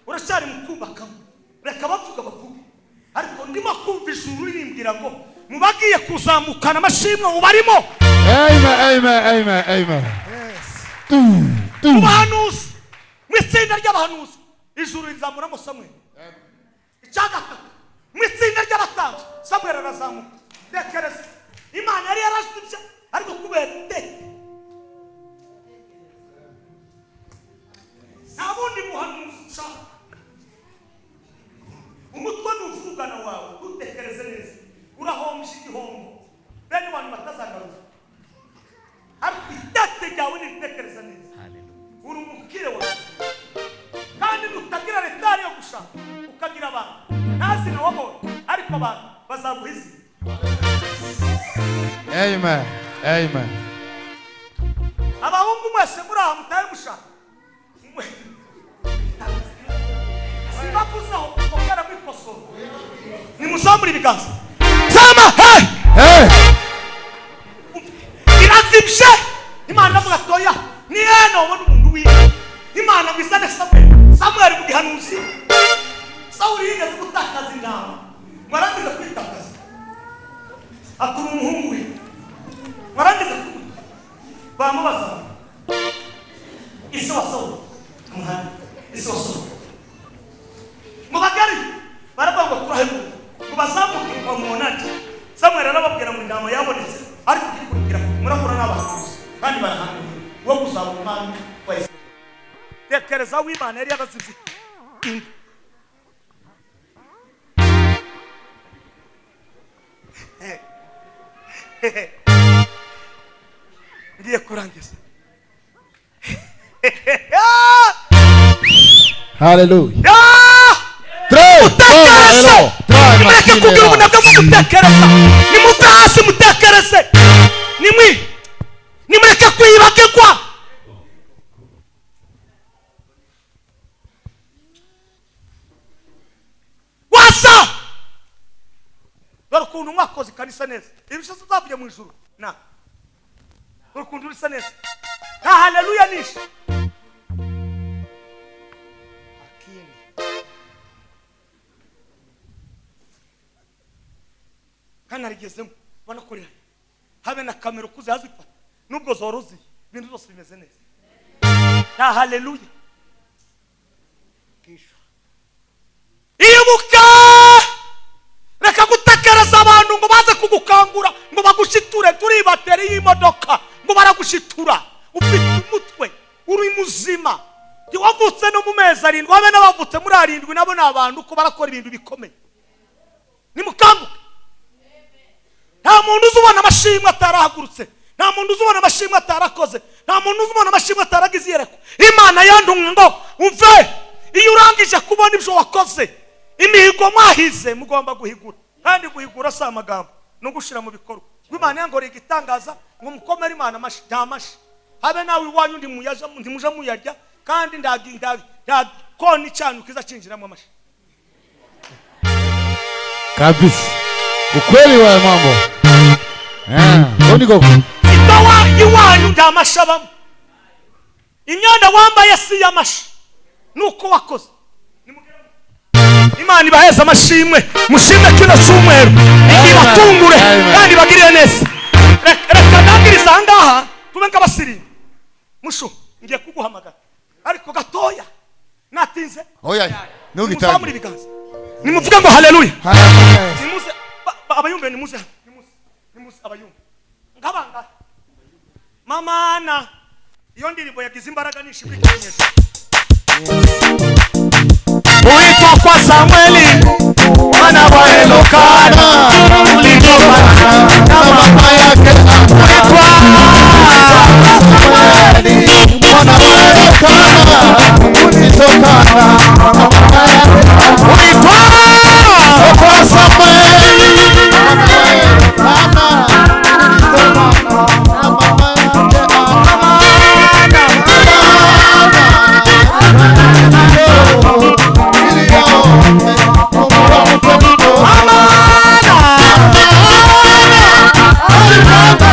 uracyari mu kubakamo reka bavuga bakuge ariko ndimo kumva ijuru ririmbwira ngo mubagiye kuzamukana amashimwe ubarimo. Amen. Umuhanuzi mu itsinda ry'abahanuzi ijuru rizamuramo Samweli. Icyagatatu mu itsinda ry'abatambyi Samweli arazamuka. Dekereza Imana yari yarasubye ariko kubera nta bundi muhanuzi nshaka umutwe n'uvugana wawe utekereze neza urahombye igihombo bene abantu batazagaruka ariko itate ryawe nitekereza neza uri umukire wawe kandi nutagira retari yo gushaka ukagira abantu ntazi na wabonye ariko abantu bazaguhiza. Amen. Abahungu mwese muri aha mutaye gushaka sibakuzaho ukora kwikosora nimuzamura ibiganza zama irazibye Imana avuga toya ni hano ubona umuntu wiwe Imana bizane Samweli mu gihanuzi Sawuli yigeze gutakaza intama mwarangiza kwitakaza akura umuhungu we mwarangiza bamubaza isi wa Sawuli umuhani isi wa Sawuli mubagari baravuga ngo turahemuka ngo bazamuke kwa munaji Samweli arababwira ngo intama yabonetse ariko ikurikira murakora n'abahanuzi kandi barahanuye wo kuzaba umwami wa Isirayeli. Tekereza w'Imana yari yabasize ngiye kurangiza. Hallelujah. Nimureke kugira ubunebwe bwo gutekereza nimuve hasi mutekereze nimureke kwibagirwa. Wasa dore ukuntu mwakoze ikanisa neza ibishasa zavuye mu ijuru na dore ukuntu risa neza nta haleluya nishe kandi arigezemo banakorera habe na kamera ukuze hazifata nubwo zorozi ibintu byose bimeze neza nta haleluya. Ibuka reka gutekereza abantu ngo baze kugukangura ngo bagushiture turi bateri y'imodoka ngo baragushitura ufite umutwe uri muzima wavutse no mu mezi 7 wabe n'abavutse muri 7 nabo n'abantu ko barakora ibintu bikomeye nimukanguke. Nta muntu uzubona amashimwe atarahagurutse nta muntu uzubona amashimwe atarakoze nta muntu uzubona amashimwe ataragize yereko. Imana yandumwe ngo umve iyo urangije kubona ibyo wakoze imihigo mwahize mugomba guhigura kandi guhigura si amagambo no gushira mu bikorwa. Imana yangore igitangaza ngo mukomere Imana amashi ntamashi habe nawe iwanyu ndi muyaja ndimuja muyarya kandi ndakoni cyane ukiza cinjiramo amashi kabisa. Ukweli wa mambo oni koko itawa iwanyu ndamashabamo imyanda wambaye si yamashi nuko wakoze. Imana ibaheza amashimwe mushimwe kino cyumweru ibatungure kandi bagirire neza. Reka ndangiriza ahangaha tube nk'abasirimu musho ngiye kuguhamagara ariko gatoya natinze oya nugitanga muri biganza nimuvuga ngo haleluya nimuze abayumbe nimuze abayumbe ngabanga mamana iyo ndirimbo yagize imbaraga nishimwe kimenyesha uitwa kwa Samweli mwana wa Elokana ulitokana na mama yake uitwa Samweli mwana wa Elokana ulitokana na mama yake uitwa kwa Samweli mwana wa Elokana ulitokana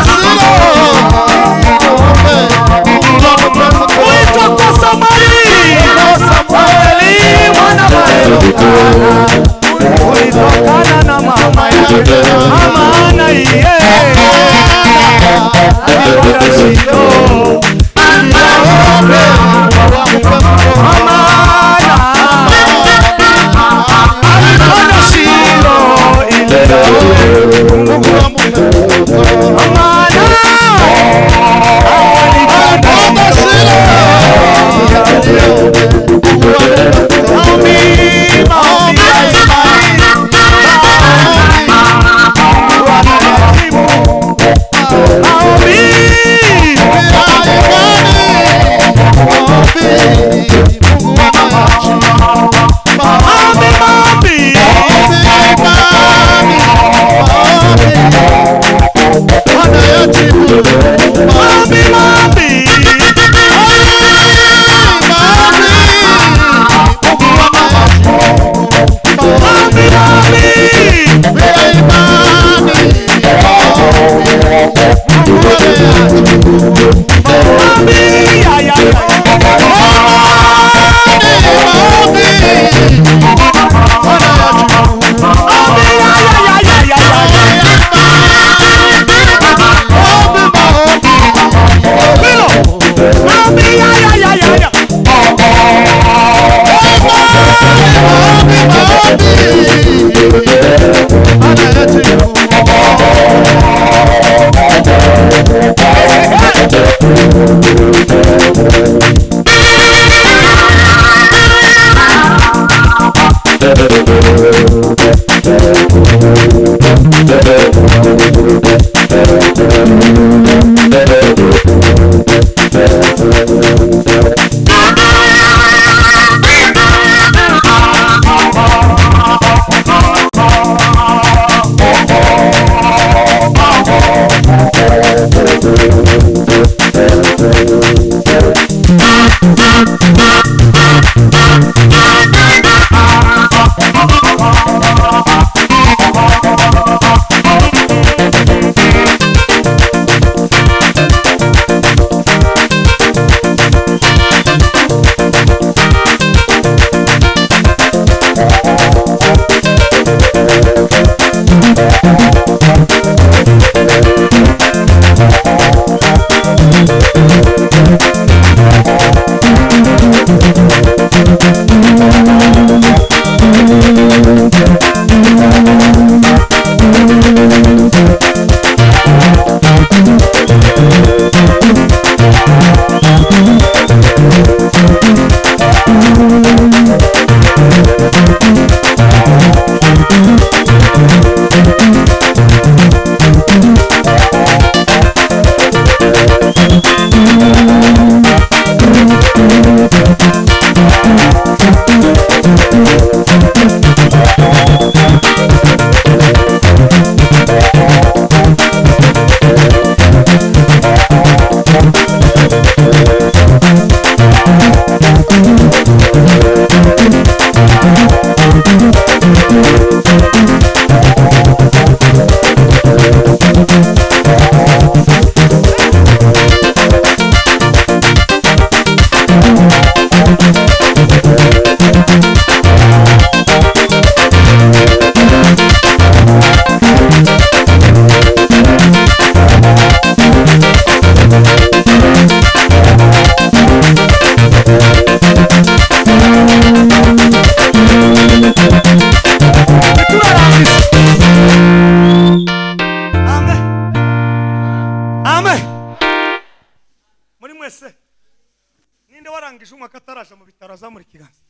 warangije umwaka ataraje mu bitaro azamura ikiganza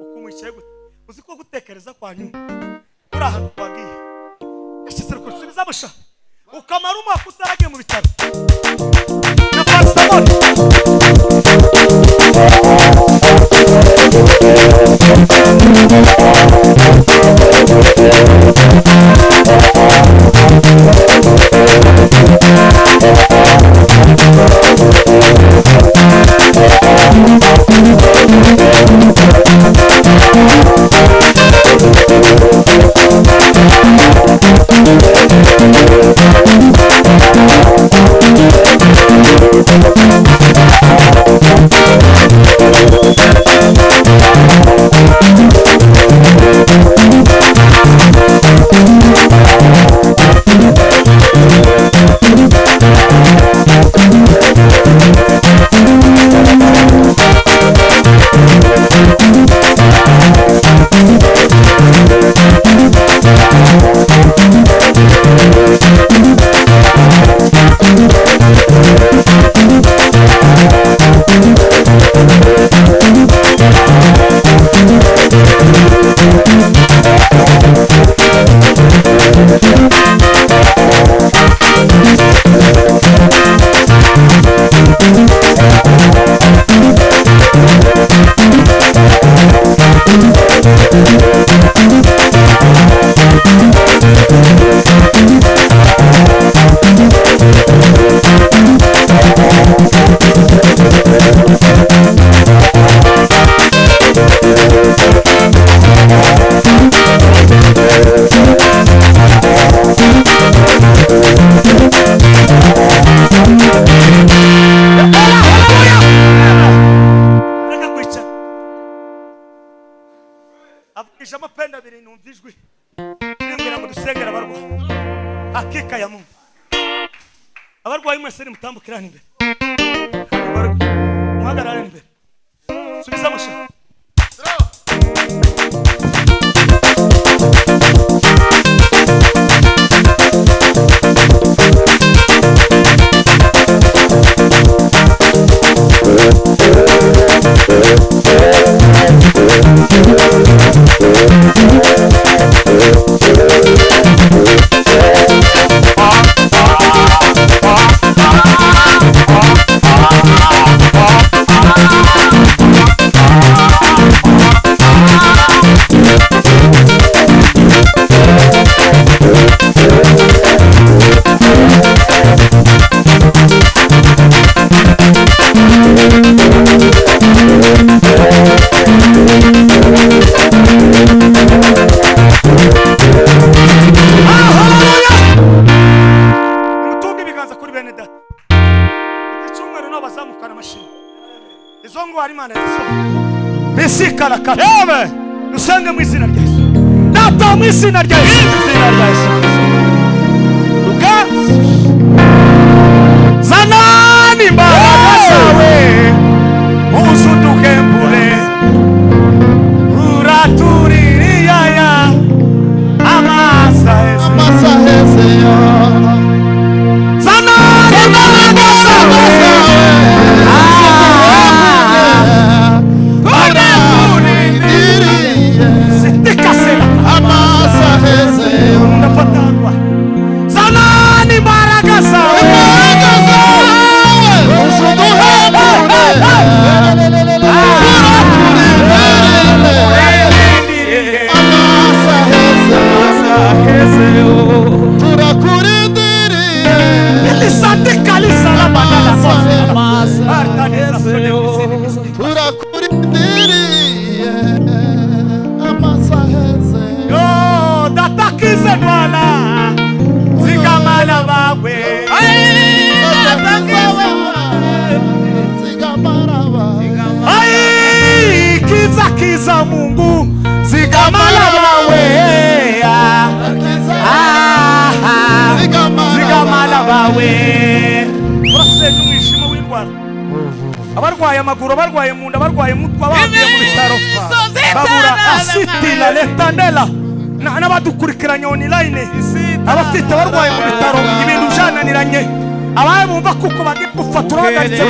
uko mwicaye gute uzi ko gutekereza kwanyu uri ahantu twagiye yashyize ko subiza busha ukamara umwaka utaragiye mu bitaro na paracetamol Avukisha amapenda abiri numva ijwi nimbwira ngo dusengera abarwayi. Hakika ya Mungu. Abarwayi mwese nimutambukirane imbere. Muhagarare imbere. Subiza amasha. Dusenge mu izina rya Yesu. Data mu izina rya Yesu. Izina rya Yesu. Luka. Zanani imbaraga zawe. Uzuduhembure. Uratuririya amasa heze. Amasa heze ya. Zanani imbaraga zawe. Zanani imbaraga zawe. Kiza Mungu zigamala bawe zigamala bawe urasenya umwishimo w'indwara abarwaye amaguru abarwaye munda abarwaye mutwa bagiye mu bitaro babura asitila letandela n'abadukurikiranye online abafite abarwaye mu bitaro ibintu byananiranye abaye bumva kuko bagiye gufatura bagaritse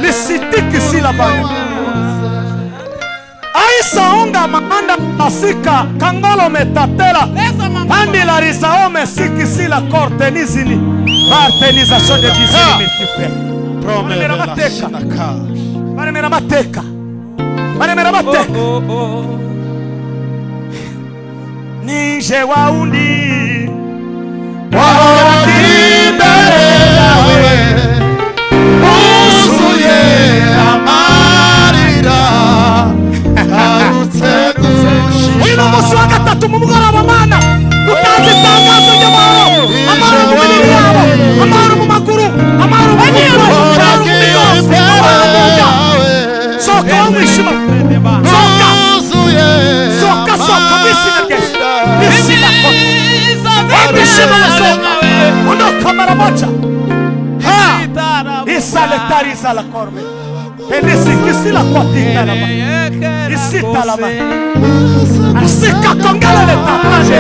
lisitiki sila bana Aisonga manda masika kangolo metatela andi la risaome siki sila korte nizini martenizazione de vizini multiple promera mateka nije waundi waondibere yawe usuye amarira Wino musi wa gatatu mu mugoroba mana utanze itangazo ry'amahoro amahoro mu mibiri yabo amahoro mu maguru amahoro mu mitima soka w'umwishima soka mw'izina ryesu mw'izina w'umwishima wasoka unoka mara moja isaletari izala korbe Enesikisila kwa tingalama Isitalama Asika kongala le tatane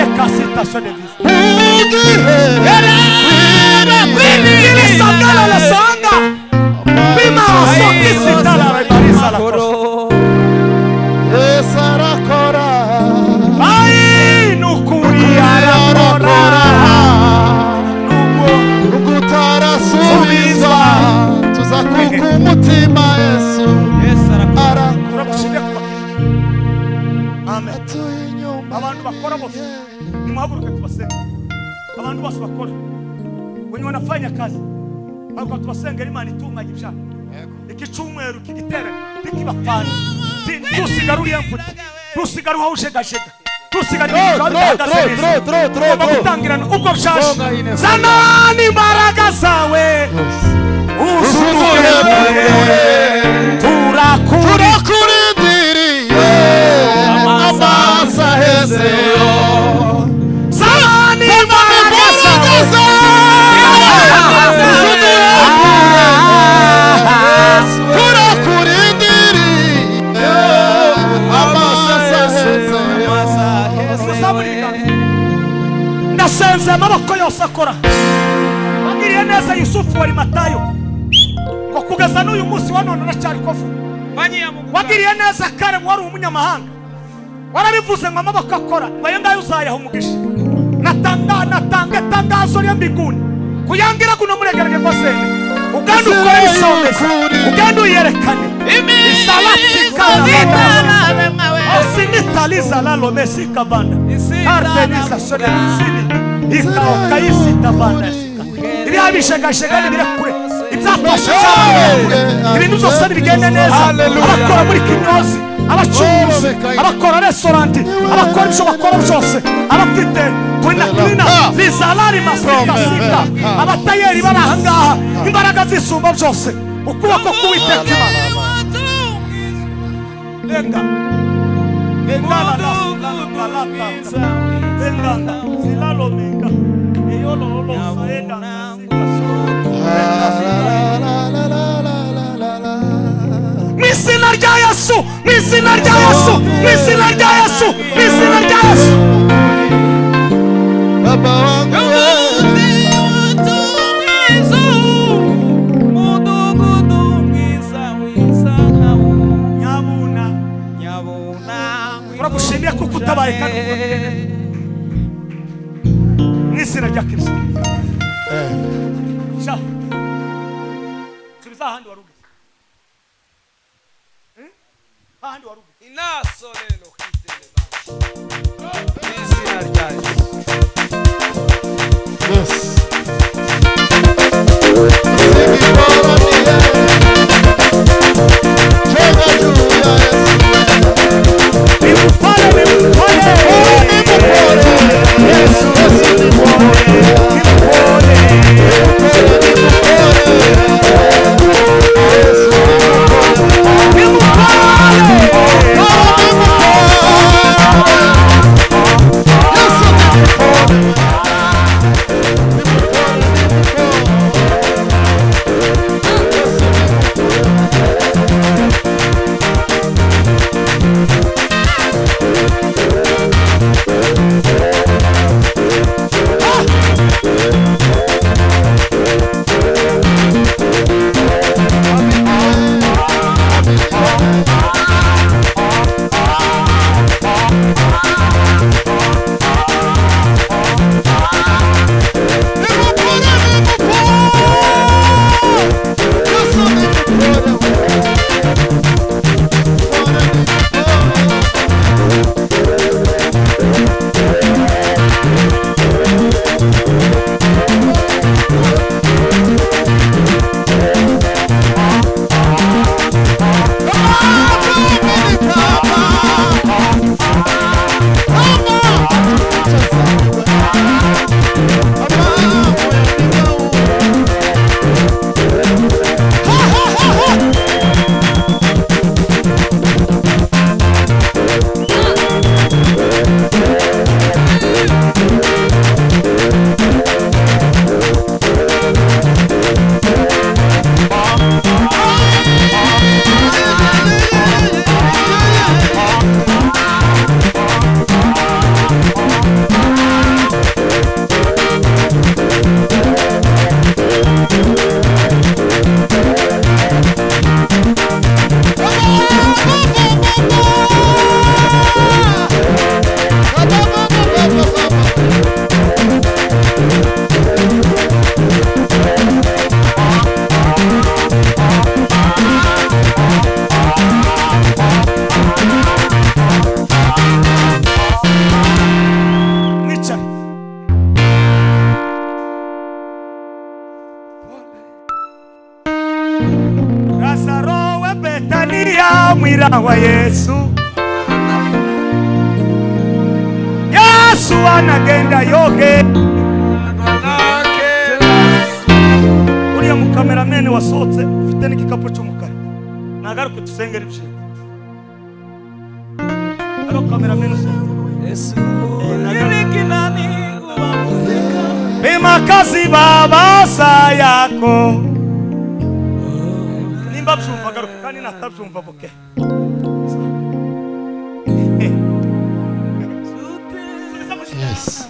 Eka citation de vis Ili sangala le sanga Bima soki sitala rebarisa la kora Esara kora Ai nukuri arakora Nukutara sumizwa Tuzakuku mutima Yesu Ara nimuhaguruke tubasenge. Abantu bose bakora wenye wanafanya kazi bako tubasengera Imana itunganye ibishaka. Iki cyumweru kigitera nikibapfana tusigaruriye mputi tusigaruha ushegashega tusigara gutangirana ubwo bshasha zanani imbaraga zawe uzuye turakurindiriye amasa hezeyo zanani imbaraga zawe ndasenze amaboko yose akora wagiriye neza Yusufu wari Matayo ngo kugeza n'uyu munsi wa none aracyari kofu wagiriye neza Kalebu wari umunyamahanga warabivuze ngo amaboko akora ngo yendayo uzayaha umugisha natanga tangazo rya mbinguni kuyangira kuno muregerege kose uganda ukore bisomeza uganda uyerekane isalati kabanda osinitaliza lalo mesi kabanda arteniza sore sini ikao kaisi tabanda ibishegashega birekure ibyafasha ibintu byose bigenda neza abakora muri kinyozi abacuruzi abakora restaurant abakora ibyo bakora byose abafite kwina bizalari masika abatayeri barahangaha imbaraga zisumba byose ukuboko kuwiteka Imana lenga engala la engala silalo menga eyolo lo saenda Misina rya Yesu misina rya Yesu misina rya Yesu misina rya Yesu baba wangu turagushimiye kuko utabaye kandi mw'izina rya Kristo sha subiza ahandi waruge ahandi waruge inaso lelo kitele mw'izina rya Yesu. Yes. Yes, mwira wa Yesu. Yesu anagenda yoge. Uriya mukameramene wasohotse ufite n'igikapu cy'umukara. Nagaruke tusengera ibyo. Alo kameramene Yesu. Bima kazi baba sa yako. Nimba byumva garuka kandi natabyumva buke. Yes.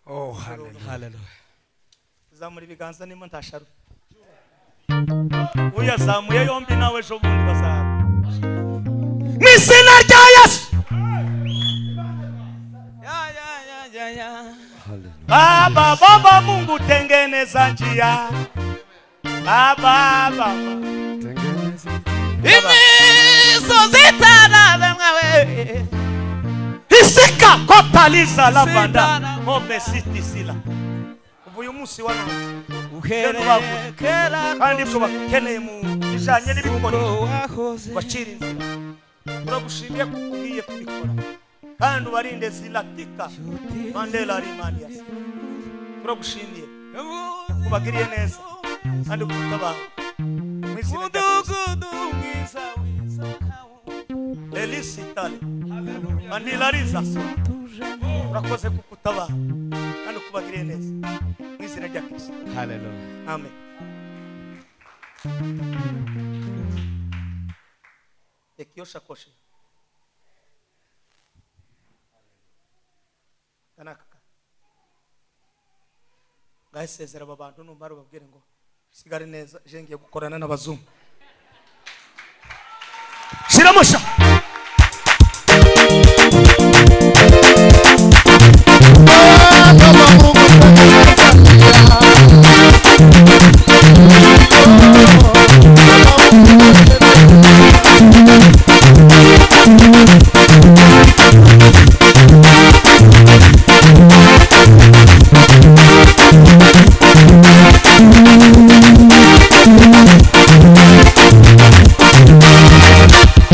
Oh, hallelujah. Zamuri biganza nimo ntasharu. Uya zamuye yombi nawe ejo bundi bazaba. Misina rya Yesu. Ya. Baba Mungu tengeneza njia. Baba. Tengeneza. Imizozitana bemwe. Isika kotaliza la banda mobe siti sila ubuye umunsi wa none uherekera kandi bwo bakeneye mu bijanye n'ibikoro bacira inzira turagushimiye kugiye kubikora kandi ubarinde zilatika Mandela Rimania turagushimiye kubagiriye neza kandi kutabara mwizina Elisitale Mandilariza urakoze kukutaba kandi kubagiriye neza mwizina rya Kristo. Hallelujah. Amen. Ekiyosha koshe kanaka gaisezera babantu numara babwire ngo sigare neza je ngiye gukorana n'abazungu. Shiramusha